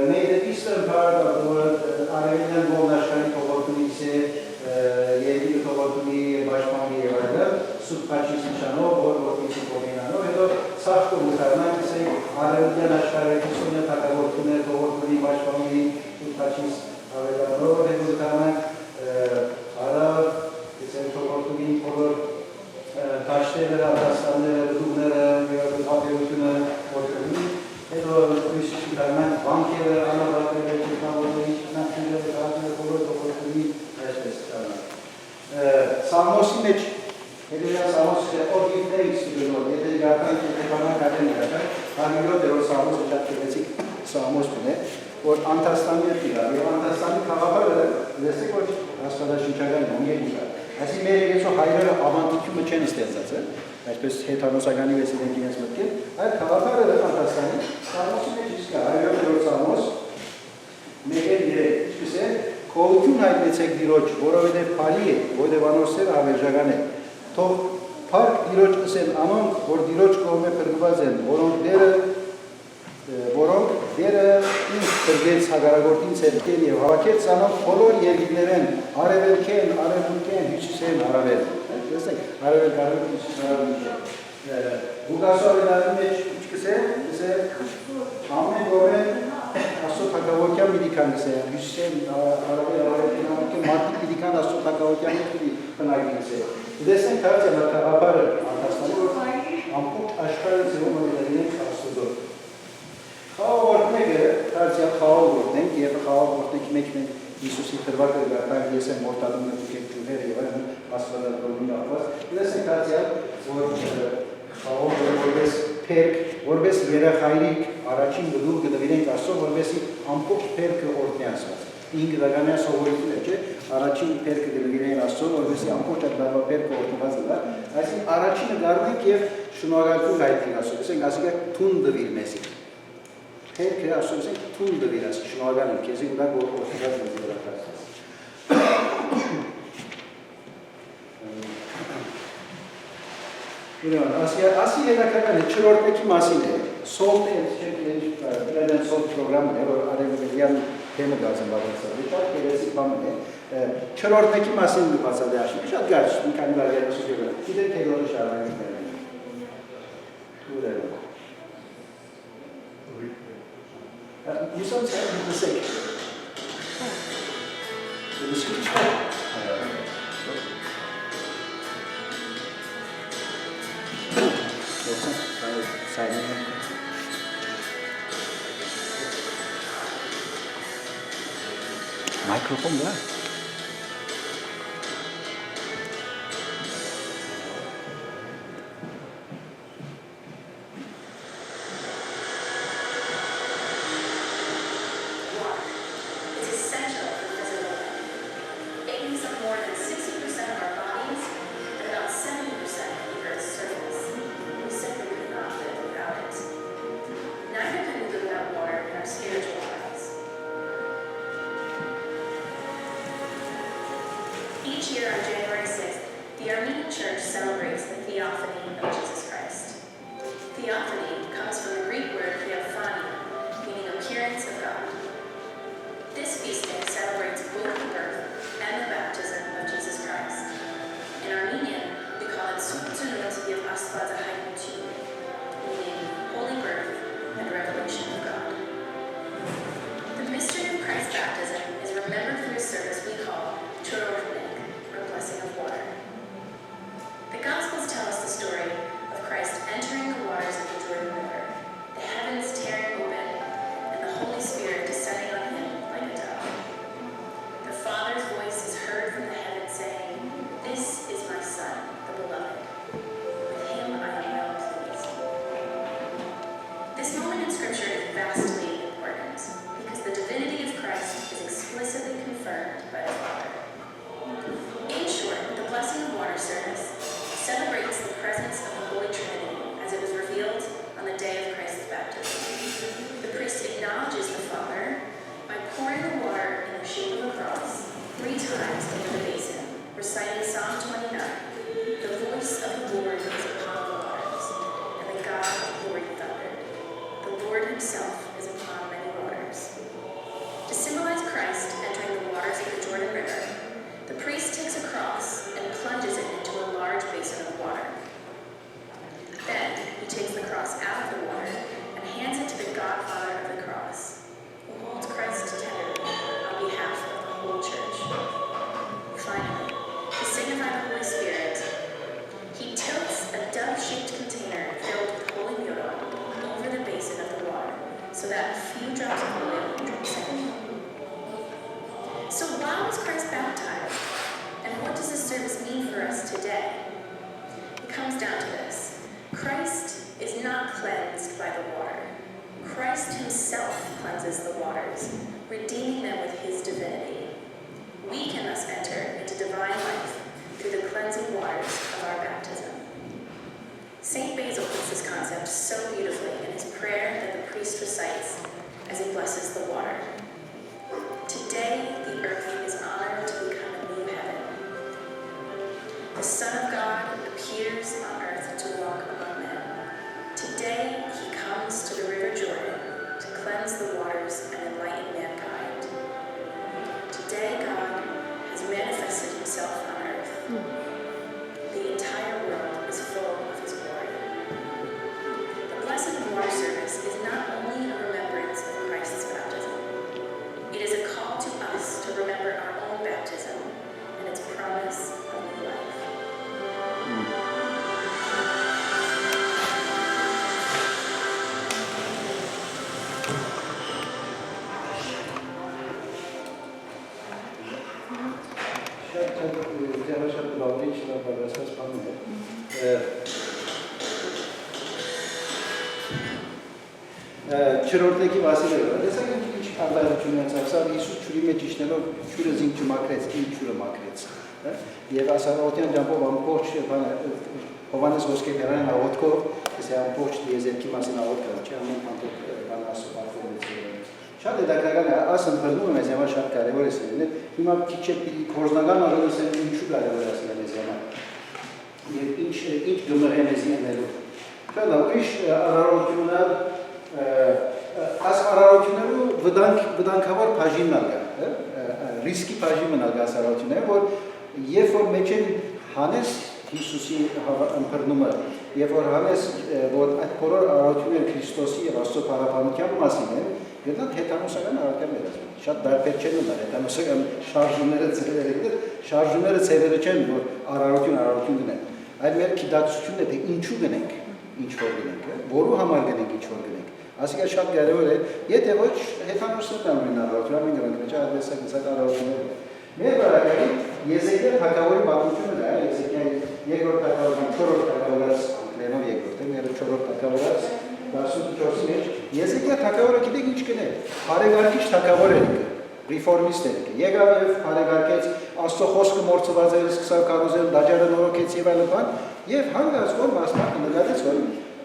made the eastern part of the world արևելյան ողն աշխարհի թողորտումից է երկիրը թողորտումի պաշտպանի եղել, սուտ պաչիս նշանով, որ որպիսի կոմինանով, հետո սաղ կողմ կարնանք, ասենք, արևելյան աշխարհի քրիստոնյա թագավորություններ թողորտումի պաշտպանի սուտ պաչիս ավելանով, հետո կարնանք արավ, թողորտումի բոլոր դաշտերը, ադաստանները, դուգները, ապերությունը որտումի, հետո ուսիշի կարնանք բանկերը, անաբատները, ճիտնավորների, ճիտնավորների, բոլոր թողորտումի այսպես կարնանք։ Սամոսի մեջ, հետևյալ Սամոսը or give thanks to the Lord, եթե գարկանք, եթե բանակ ատեն գարկանք, հարմիրոտ է, որ Սամոսը շատ կեղեցիկ Սամոս բնե, որ անթաստանի է տիրա, և անթաստանի կաղապարը լեսեք, որ աստադաշնչական ունգեն ուկա։ Այսի մեր եղեցո հայրերը ավանդությունը չեն ստեղծած, այսպես հետանոսականի վեսիդենք ինես մտքել, այդ կաղապարը անթաստանի, Սամոսի մեջ իսկա, հարմիրոտ Սամոս, մեղեն երեք, ինչպես է, Քողություն հայտնեցեք դիրոջ, որովհետև փալի է, որովհետև անորսերը հավերժական է։ Թող փառք դիրոջ ասեն անոնք, որ դիրոջ կողմը փրկված են, որոնք դերը ինձ փրկեց հագարագործին ցերկեն եւ հավաքեց ցանով բոլոր երկիրներեն, արևելքեն, արևմուտքեն, հյուսիսեն, հարավել։ Տեսեք, արևելք, հյուսիս, հարավելք։ Ղուկասովի մեջ ինչքս է, ամեն գորեն Աստծո թագավորության միդիկան գսե, հյուսիսեն արավելքեն, մարդիկ միդիկան Աստծո թագավորության պնակի գսե։ Դեսեն կարծել ատաղապարը անդաստանի, որ ամպուտ աշխարը ձևում ավելարինենք Աստծոզոր։ Խաղավորդ մեկը, կարծյալ խաղավորդենք, և խաղավորդենք մեջ մենք Իսուսի թրվակը գարտանք, ես եմ մորտալում նտուկեք ջուհերը և այն աստվածատորմին աղված։ Դեսեն կարծյալ, որ խաղավորդը որպես պերկ, որպես երախայրիկ առաջին գդուր գդվիրենք Աստծո, որպեսի ամբողջ պերկը օրհնի Աստված։ Ինք դականյա սովորություն է, չէ, առաջին պերկը գդվիրենք Աստծո, որպեսի ամբողջ այդ դարվա պերկը օրհնված է, այսինքն առաջինը գարում ենք և շնորհակալություն հայտնենք Աստծո, ասենք ասիկա թուն դվիր մեզի։ Պերկը Աստծո ասենք թուն դվիր, ասի շնորհակալ եմ, քեզի ուտակ օրհնված մեզ երախայրված։ Ասի հետաքրքրական է, չորրորդեկի մասին է, սոլտ է, իրեն սոլտ պրոգրամն է, որ արևելյան թեմը գազն բաղացավ, շատ կերեսիկ բամն է, չորրորդեկի մասին բացալ է աշին, շատ գարչ, մի կանի վարգերս ու գևը, գիտեք թեգորը շարվայնք ներեն։ Ուր է։ Ուսան ծայր դսեք։ Դսեք չկա։ Microphone there. It's essential for physical life. It makes up more than 60% of our bodies and about 70% of the Earth's surface. We simply could not live without it. Neither can we live without water in our spiritual lives. theophany of Jesus Christ. Theophany comes from the Greek word theophania, meaning appearance of God. This feast day celebrates both the birth and the baptism of Jesus Christ. In Armenian, we call it Suptsunut Yevastvazahayutu, meaning holy birth and revelation of God. The mystery of Christ's baptism is remembered through a service we call Chororhnik, or blessing of water. The Gospels tell us the story of Christ entering the waters of the Jordan River, the heavens tearing open, and the Holy Spirit descending on him like a dove. The Father's voice is heard from the heavens saying, "This is my Son, the beloved. With him I am well pleased." This moment in Scripture is vastly important because the divinity of Christ is explicitly confirmed by the Father. In short, the blessing of water service celebrates the presence of the Holy Trinity as it was revealed on the day of Christ's baptism. The priest acknowledges the Father by pouring the water in the shape of a cross 3 times into the basin, reciting Psalm 29, "The voice of the Lord is upon the waters, and the God of glory thundered. The Lord himself is upon many waters." To symbolize Christ entering the waters of the Jordan River, the priest takes a cross and plunges it into a large basin of water. Then he takes the cross out of the water and hands it to the Godfather of the cross, who holds Christ tenderly on behalf of the whole church. Finally, to signify the Holy Spirit, he tilts a dove-shaped container filled with holy yodel over the basin of the water so that a few drops of oil drips in. So why was Christ baptized? And what does this service mean for us today? It comes down to this. Christ is not cleansed by the water. Christ himself cleanses the waters, redeeming them with his divinity. We can thus enter into divine life through the cleansing waters of our baptism. St. Basil puts this concept so beautifully in his prayer that the priest recites as he blesses the water. "Today the earth is honored to become a new heaven. The Son of God appears on earth to walk among men. Today he comes to the river Jordan to cleanse the waters and enlighten mankind. Today God has manifested himself on earth. The entire world is full of his glory." The blessing of water service is not only a remembrance of Christ's baptism. It is a call to us to remember our own baptism and its promise of new life. Շատ լավ ինչ լավացած բան է։ Չորրորդի մասի վերա։ Դեսակ ինչ անդայություն ունեցավ, Հիսուս ջուրի մեջ իջնելով ջուրը զինք չմաքրեց, ինչ ջուրը մաքրեց։ Եվ ասարոտյան ջամփով ամբողջ բանը Հովանես Ոսկեգարյան աղոթքով, ասի ամբողջ դիեզերքի մասին աղոթքը, չէ՞ ամեն բան ասում Շատ հետաքրքրական է, այս ընդգրկումը մեզ համար շատ կարևոր է սիրել։ Հիմա քիչ է կորզնական առողջը ինչու կարևոր է սիրել մեզ համար։ Եվ ինչ գմրե մեզ ինելու։ Շատ լավ, ուրիշ արարողություններ, այս արարողություններու վտանգավոր բաժինն ալգա, ռիսկի բաժինն ալգա այս արարողությունները, որ երբ որ մեջ են հանես Հիսուսի ըմբռնումը, երբ որ հանես, որ այդ բոլոր արարողությունները Քրիստոսի եւ Աստծո փառաբանության մասին են, Գտանք հետամուսական արարքներ են, շատ դարբեր չեն ունենալ, հետամուսական շարժումները ծևերը չեն, որ արարություն գնեն, այլ մեր գիտակցությունն է, թե ինչու գնենք, ինչ որ գնենք, որու համար գնենք, ինչ որ գնենք, ասիկա շատ կարևոր է, եթե ոչ հետամուսական ունեն արարություն, ամեն գրանք մեջ արվեսակ արարություններ են։ Մեր վարականի Եզեկիել թագավորի պատմությունը դա է, Եզեկիել երկրորդ թագավորական 4-րդ թագավորած, Լենով երկրորդ է, մեր 4-րդ թագավորած 14-ի մեջ Եզեկիել թագավորը գիտեք ինչ կներ, բարեգարկիչ թագավոր էր ինքը, ռեֆորմիստ էր ինքը, եկավ եւ բարեգարկեց Աստծո խոսքը մորցված էր, սկսավ կառուցել, դաջարը նորոգեց եւ այլ բան, եւ հանգած որ մասնակը նկատեց, որ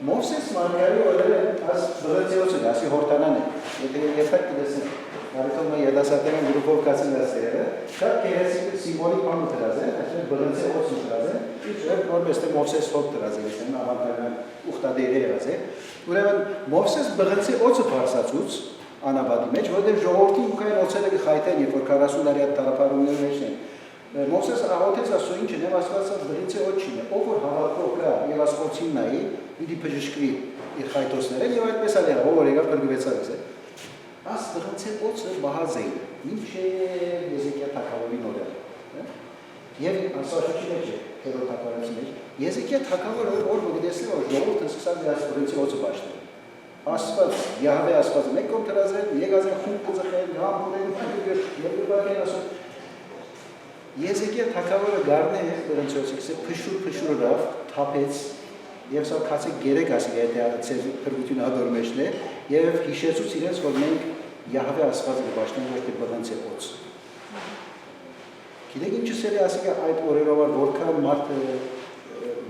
Մովսես Մարգարի օրերը աս բրեցիոսը, ասի հորտանան է, եթե երբեք կտեսնեք, Արիթոմը եդասատերան գրուպով կացին դասերը, շատ կերեսիկ սիմվոլիկ բան դրած է, այսինքն բրեցիոսը դրած է, եւ որպես թե Մովսես հոգ դրած է, են ավանդական ուխտադերը եղած է։ Ուրեմն Մովսես բղնցի օծը բարձացուց անաբադի մեջ, որտեղ ժողովրդի ուկային օծերը գխայտեն, երբ որ 40 տարի այդ տարապարումները մեջ են։ Մովսես աղոթեց ասոյին չնև ասվածած բղնցի օծ չինը, ով որ հավատքով կա եւ ասկոցին նայի, պիտի բժշկվի իր խայտոսները եւ այդպես ալ եղավ, ով որ եկավ փրկվեցավ է։ Աս բղնցի օծը բահազ էին, ինչ է Եզեկիա թագավորի նորը։ Եվ ասացուչի մեջ է, հերոտ թագավորի մեջ, Եզեկիա թագավորը որ գտեսնի որ ժողովուրդը սկսավ դրած բղնցի օծը բաշխել։ Աստված, Յահվե Աստվածը մեկ կողմ դրազել, եկազեն խումբ կծխել, համբուրել, եւ ուղղակի ասում Եզեկիա թագավորը գարնե բրնցոցիկսը փշուր ռավ, թափեց եւ սա քացի գերեկ ասի եթե ցեր փրկություն ադոր մեջն է եւ հիշեցուց իրենց որ մենք Յահվե Աստվածը կբաշխենք որ դե բղնցի օծ։ Գիտեք ինչը սերի ասիկա այդ օրերով որքան մարդը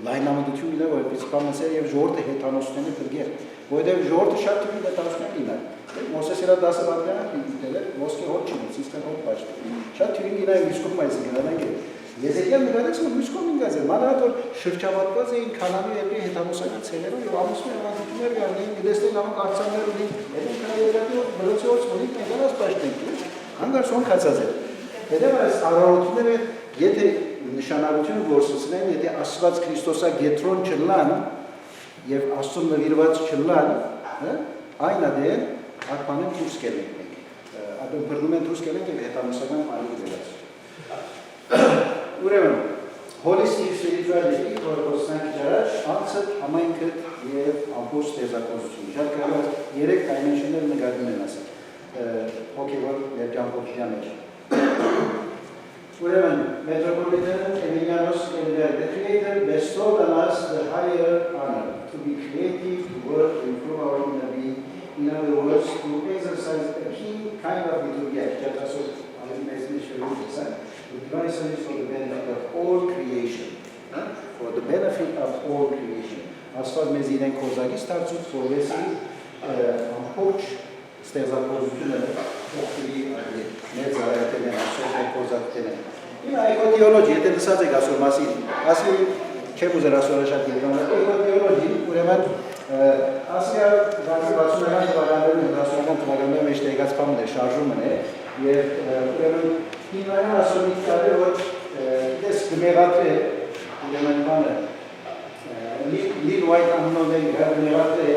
լայնամտություն ունի որ այդպես բանասեր եւ ժողովուրդը հետանոսությունը դրգեր որովհետեւ ժողովուրդը շատ թվի դատասնեն լինել Մոսես իր 10 բանջարը դիտել է ոսկե հոտ չի իսկական հոտ բաշխի շատ թվի լինել միսկոմ այս գրանանք Եզեկիա նկարեց որ միսկոմ ինգազը մանրատոր շրջապատված էին քանանի երկրի հետանոսական ցելերով եւ ամուսնու ավանդություններ կային դեստեն լավ կարծաններ ունի հետո քայլերատի բլոցոց ունի ներած բաշխենք հանգարցոն կացած է հետո այս առողջությունները եթե նշանակությունը գործունեն, եթե Աստված Քրիստոսա գետրոն չլան եւ Աստծուն նվիրված չլան, այն ադեն ակմանը դուրս կելենք մենք։ Ադեն բռնում են դուրս կելենք եւ հետամուսական բանի դերած։ Ուրեմն holistic spirituality որ խոսանք ճարաշ, անցը համայնքը եւ ամբողջ տեզակոզությունը։ Շատ կարևոր 3 dimension-ներ նկատում են ասել։ Հոգեվոր ներկայացության մեջ։ Ուրեմն Metropolitan Emilianos the Creator bestowed on us the higher honor to be creative, to work, to improve our inner being, in other words, to exercise a keen kind of liturgia, the divine service for the benefit of all creation, for the benefit of all creation. Աստված մեզ իրեն կոզակի ստարծուց որվեսի ամբողջ ստեղծագործությունը ողջի մեծ արայտեն են, ասոյն կոզակտեն են։ Հիմա էկոտեոլոգի, եթե լսած եք ասոր մասին, ասի չեմ ուզեր ասորը շատ երկան, էկոտեոլոգի, ուրեմն ասիա 60-ական թվականներում, 70-ական թվականներում էշտ եկած պամն է, շարժումն է, և ուրեմն հիմնական ասորի կար է, որ դես գմեղատ է, ուրեմն բանը, Lil White անունով գմեղատ է,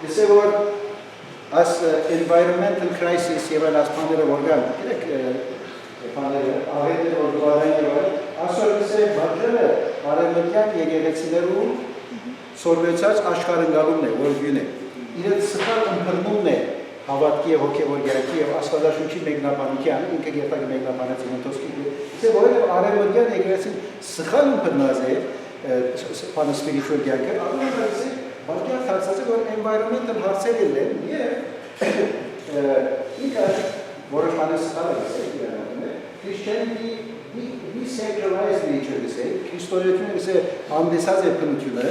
դես է որ as environmental crisis եւ այլ ասպաները որ կան, գիտեք, բաները աղետները որ գվարային եւ այլ, ասորս է բաժերը արևմտյան եկեղեցիներում սորվեցած աշխարհընկալումն է, որ գյուն է։ Իրենց սխալ ըմբռնումն է հավատքի եւ հոգեվոր գերակի եւ աստվածաշունչի մեկնաբանության, ինքը գերտակի մեկնաբանած ինտոսկի։ Իսկ որովհետեւ արևմտյան եկեղեցին սխալ ըմբռնած է բանը spiritual գերակը, ապա Բալկյան հարցած է, որ environmental հարցեր են և ինքը որոշ բանես սխալը է, Christianity desacralized nature գսե, քրիստոնեությունը գսե անդեսած է փնությունը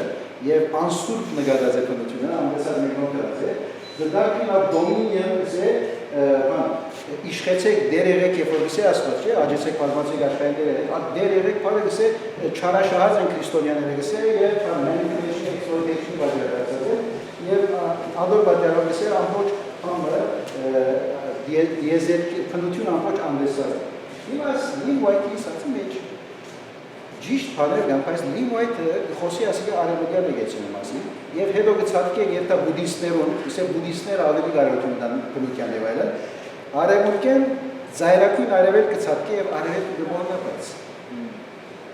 և անսուրբ նկատած է փնությունը, անդեսած մեկնոտ դրած է, the doctrine of dominion գսե իշխեցեք դեր եղեք երբ որ գսե աստված չէ, աջեցեք բազմացեք աշխարհին դեր եղեք, այդ դեր եղեք բանը գսե չարաշահած են քրիստոնյաները գսե և manipulation, exploitation բաժարացած է և ադոր բաժարով գսե ամբողջ փնություն ամբողջ անդեսած է։ Հիմա Lil White-ի ասացի մեջ ճիշտ բաներ կան, բայց Lil White-ը խոսի ասիկա արևմտյան եկեղեցու մասին եւ հետո գծածկի երթա բուդդիստներուն, իսկ բուդդիստները ավելի կարողություն ունեն բնության եւ այլն, արևմտյան զայրակույն արևել գծածկի եւ արևել դմոննապած։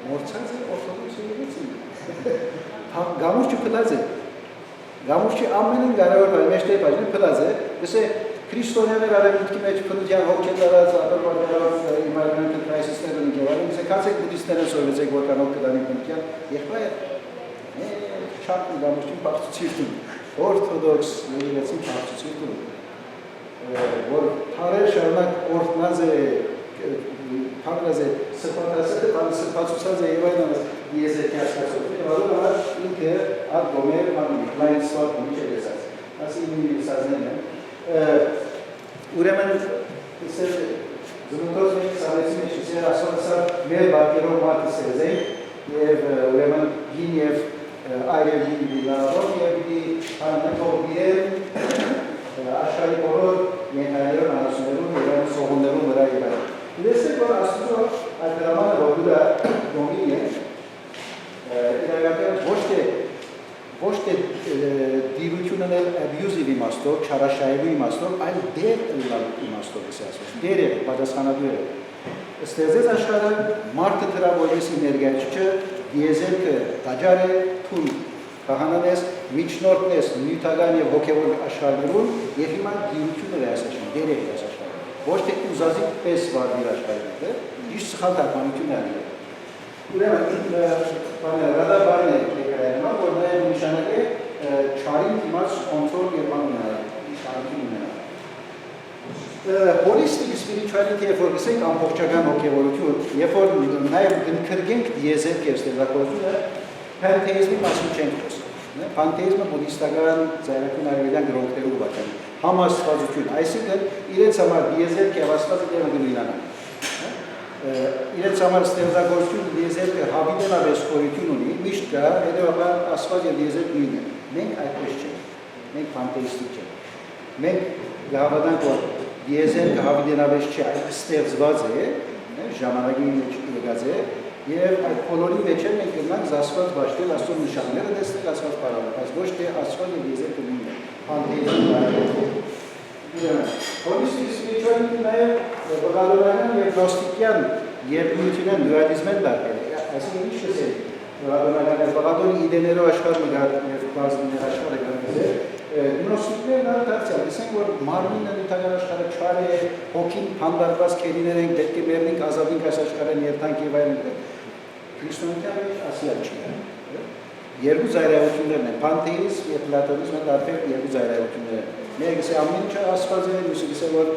Մորցած է օրթոդոքս եկեղեցին։ Գամուրջը փլած է։ Գամուրջի ամենն կարևոր բանը մեջտե բաժին փլած է, գսե քրիստոնյաներ արևմուտքի մեջ փնության հոգի դարած ադորբարդարով environmental crisis-ներ ունի գեվարում, իսկ կացեք բուդդիստները սովեցեք որքան հոգ կդանի փնության, եղբայ շատ գամուրջին պարծուցիրտում, օրթոդոքս եկեղեցին պարծուցիրտում, որ թարեր շարունակ օրտնած է, փարնած է, սրպացուցած է եւ այլն եզերքի հասկացով, եւ ադոր ինքը ատ գոմեր blind spot ունի չեղեցած, ասի ինի սազնեն է, ուրեմն զմուտոց մեջ սարեցի մեջ իսեր ասոնսա մեր բարգերով մարդը սերձենք և ուրեմն ոչ թե դիրությունն էլ abusive իմաստով, չարաշահելու իմաստով, այլ դեր ունենալու իմաստով է ասում։ Դեր է, պատասխանատու է։ Ստեղծեց աշխարհը մարդը դրա որպես էներգիա, դիեզերքը տաճար է, թուն քահանան ես, միջնորդն ես նյութական եւ հոգեվոր աշխարհներում եւ հիմա դիրությունն է ասում, դեր է աշխարհը։ Ոչ թե ուզածի պես վարդի աշխարհը, դե, ճիշտ սխալ թարգմանություն է անում։ Ուրեմն, ռադաբարն է եկրայնը, որ նաև նշանակ է չարին դիմաց կոնտրոլ եւ բան ունենալ։ Holistic spirituality երբ որ գսենք ամբողջական հոգեվորություն, երբ որ նաև կնքրգենք դիեզերք եւ ստեղծագործությունը, pantheism-ի մասին չենք խոսում։ Pantheism-ը բուդդիստական ծայրակուն արևելյան գրողներով բաժանում համաստվածություն, այսինքն իրենց համար դիեզերք եւ աստվածը դեպը գնանան։ Իրենց համար ստեղծագործությունը դիեզերքը հավիտենավես խորություն ունի, միշտ կա, հետևաբար աստված եւ դիեզերք նույնն են։ Մենք այդպես չենք, մենք պանթեիստիկ չենք։ Մենք հավատանք, որ դիեզերքը հավիտենավես չէ, այլ ստեղծված է, ժամանակի մեջ եկած է, եւ այդ բոլորի մեջ մենք գնանք զասված բաշխել աստծո նշանները տեսնել աստված բարալը, բայց ոչ թե աստված եւ դիեզերքը նույնն է։ Պանթեիզմը Holistic spirituality նաև բաղադրական և գնոստիկյան երկունությունն դուալիզմեն դարձել է։ Այսինքն ինչ կսել բաղադրի իդեներով աշխարհը եւ բազմիներ աշխարհը գնացել։ Գնոստիկներն դարձյալ, ասենք որ մարմինը նյութական աշխարհը չար է, հոգին փանդարված քերիներ են, պետք է մեռնենք ազատենք այս աշխարհին երթանք եւ այլն։ Քրիստոնեության մեջ ասիա չի։ Երկու զայրայություններն են, պանթեիզմ եւ պլատոնիզմը դարձել երկու զայրայություններ են։ Մեկը ասել ամեն ինչ աստված է, մյուսը ասել որ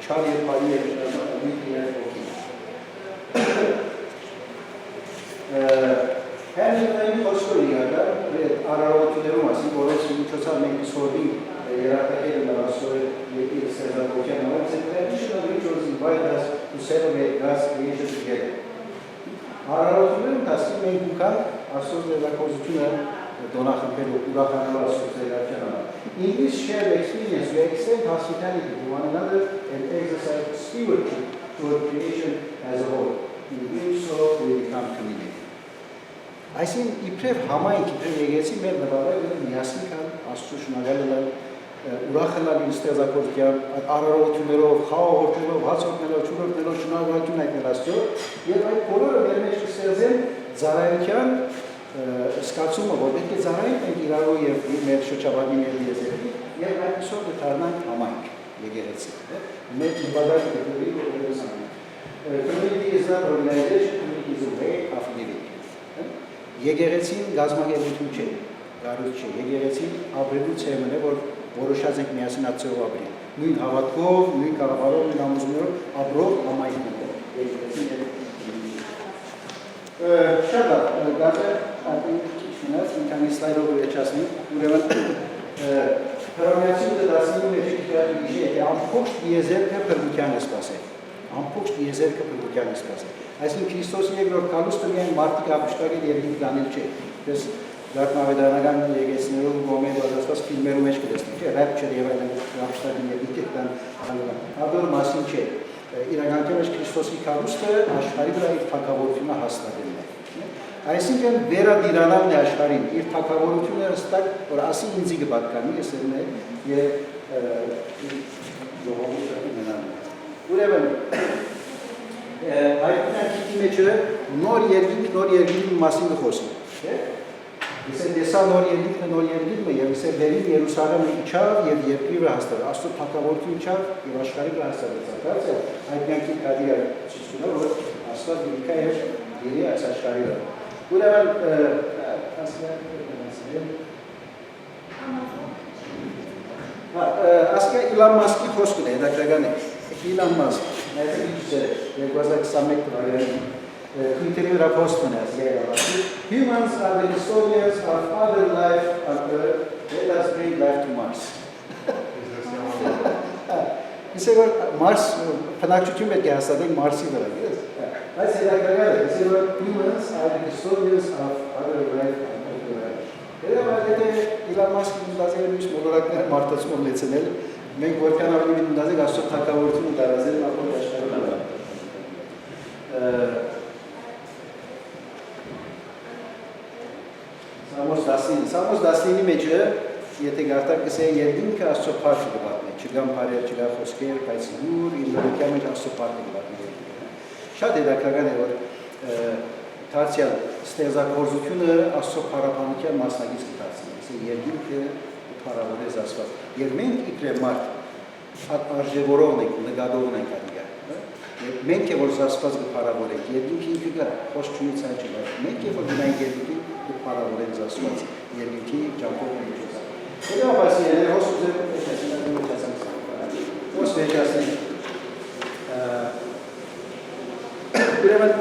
չար եւ բարի է հոգին։ Հենց խոսքը իհարկե արարողություններում ասի, որոնց միջոցով մենք սովորի երախտակերը լավասոր եւ իր սերտակոքյան համար զեկրեշնը which invite us to celebrate God's creation together։ Արարողություններում դասի մենք ուքան աստծո ձեռագործությունը դոնախմբելու ուրախանալու աստծո ձեռագործությունը։ In this shared experience, we extend hospitality to one another and exercise stewardship toward creation as a whole. In doing so, we become community. Այսինքն իբրև համայնք, իբրև եկեղեցի մեր նվավայրը միասին կան աստծո շնորհալով, ուրախանալ իր ստեղծագործության արարողություններով, խաղաղություններով, հացօրնելով, ճուրոտնելով, շնորհավորություն այդնել աստծո, եւ այդ բոլորը մեր մեջ կստեղծեն ծառայության սկացումը, որ պետք է ծառայենք մենք իրարով եւ մեր շրջապատի մեր դիեզերքի եւ այսօր դառնանք համայնք եկեղեցի, մեր իբադատ դեպի օրենսան։ Community is not organization, community is a way of living. Եկեղեցին գազམ་ագերություն չէ, գարուց չէ, եկեղեցին ապրելու ցեմն է, որ որոշած ենք միասին ածով ապրել։ Նույն հավատքով, նույն կառավարով, նույն ամուսններով ապրող համայնքն է եկեղեցին։ Շատ գազը Չնայած մի քանի սլայդով վերջացնի, ուրեմն հռոմեացիները 19 մեջ գիտի է ամբողջ դիեզերքը փրկության է սպասել։ Ամբողջ դիեզերքը փրկության է սպասել։ Այսինքն Քրիստոսի երկրորդ գալուստը միայն մարդիկ ապշտակել երկրի դանել չէ։ Դες դարմավետարանական եկեղեցիներում գոմեր պատասխանած ֆիլմերում մեջ կտեսնենք, չէ՞, ռապչեր եւ այլն ապշտակել երկրի դան անում։ Ադոր մասին չէ։ Իրականության մեջ Քրիստոսի գալուստը աշխարհի վրա իր թագավորությունը հաստատելն է։ Այսինքն վերադիրանալն է աշխարհին, իր թագավորությունը հստակ, որ ասի ինձի կպատկանի, ես ելն է եւ ժողովուրդը ունենալն է։ Ուրեմն հայտնի մեջը նոր երկինքի մասին խոսում, չէ՞։ Իսկ դեսա նոր երկինքը եւ իսկ վերին Երուսաղեմը իջավ եւ երկրի վրա հաստատ, աստծո թագավորությունը իջավ եւ աշխարհի վրա հաստատվեց։ Դարձյալ հայտնի կադիա ցույցը որ աստված դիքա է դերի այս աշխարհի վրա։ Ուրեմն ասկա Իլան Մասկի խոսքն է, հետաքրքրական է։ Իլան Մասկ, այդ ինչ է, 2021 թվականին Twitter-ի վրա post-ն է ասել։ Humans are the historians of other life on Earth. Let us bring life to Mars. Իսկ որ Mars բնակչություն պետք է հաստատենք Մարսի վրա, գիտես։ Այս հետաքրքրական է, իսկ որ humans are the historians of other life on Earth. Եթե Իլան Մասկը ուզածել է մոլորակները մարդացումով լեցնել, մենք որքան ավելի ուզածենք աստծո թագավորությունը տարածել ապօրինի աշխարհում։ Սամոս դասնինի մեջը, եթե գարտակ կսեի երկինքը աստծո պարքը կբատնի, չգամ պարեր, չգա խոսքեր, բայց յուր ինդորոքյա մեջ աստծո պարքը կբատնի երկինքը։ Շատ հետաքրքրական է, որ դարձյալ ստեղծագործությունը աստծո պարապանության մասնակից կդարձնի, երկինքը պարավորեց Աստված։ Եվ մենք իբրև մարդ արժևորողն ենք, նկատողն ենք ադիգա։ Մենք է որ Աստված կպարավորենք, երկինքը ինքը գա, խոսք-չունից այն չգա։ Մենք է որ գնայինք երկինքի կպարավորենք Աստված, երկինքի ճամփով մենք չգա։ Հետո ապասի է, հոս ուզեմ հոս վերջացնենք։ Ուրեմն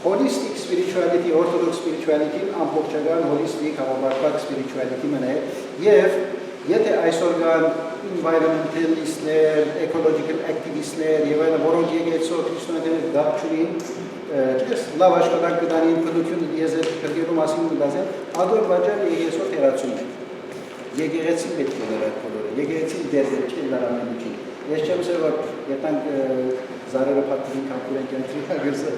holistic spirituality, orthodox spirituality, ամբողջական holistic համապարփակ spirituality-ն է, եւ եթե այսօր կան environmentalistներ, ecological activistներ եւ այլն, որոնք եկեցող քրիստոնեների դապ չունին, ճիշտ լավ աշխատանք կդանին բնությունը դիեզերքի քրկելու մասին կդասեն, ադոր վաճառ եկեցող թերացում է։ Եկեղեցին պետք է այդ բոլորը, եկեղեցին դերձեր չի լարամենուչին։ Ես չեմ ասել, որ ետնանք զարերը պատվին կամպուրենք ենտրի հագրսը,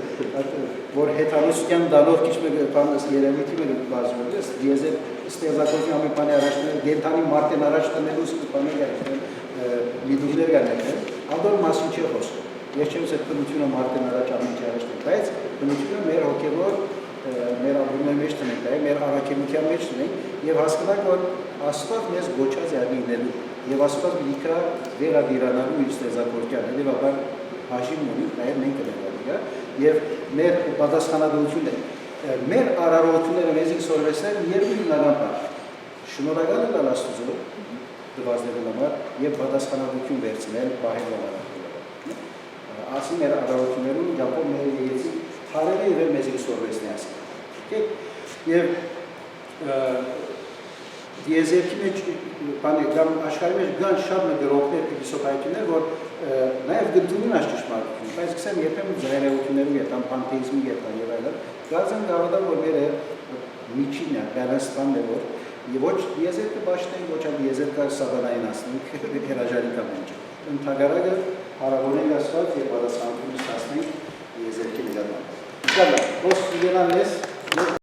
որ հետանոսության դալով քիչ մեկ պանս երևույթի մեկ բազում ես, դիեզեր ստեղծագործի ամեն բանի առաջներ, գենթանի մարդեն առաջ տնելուս բաներ առաջներ, միդուգներ գանել, ադոր մասին չի խոսքը։ Ես չեմ ասել բնությունը մարդեն առաջ ամեն չի առաջներ, բայց բնությունը մեր հոգևոր, մեր ապրումների մեջ տնենք, մեր առաքելության մեջ տնենք եւ հասկանանք, որ Աստված մեզ գոչած է լինելու եւ Աստված լիքը վերադիրանալու իր ստեղծագործությանը, հետեւաբար հաշիվ ունի, նաև մենք կներկայացնենք, եւ մեր պատասխանատվությունը, մեր արարողությունները մեզ սորվեցնել երկու հիմնական բան։ Շնորհակալ լինել Աստծո դվածների համար եւ պատասխանատվություն վերցնել բահել համար։ Ասի մեր արարողություններում Յակոբ մեր եկեցի հարերը եւ մեզ սորվեցնի ասի։ Եվ դիեզերքի մեջ բանի կամ աշխարհի մեջ կան շատ մեծ գրողներ, փիլիսոփայություններ, որ նաև գտնվում են ճշմարտություն, բայց գսեմ երբեմն զայրեղություններում եթան պանթեիզմի եթան եւ այլն, գազան գավադա որ մեր միջին է, բալանսն է որ եւ ոչ դիեզերքը բաշտեն, ոչ դիեզերքը սաբանային ասնենք, հրաժարի կամ ինչ։ Ընդհանրակը հարավոնեն ասված եւ պատասխանատվություն ստացնենք դիեզերքի նկատմամբ։ Καλά, ո՞ս դիրանալես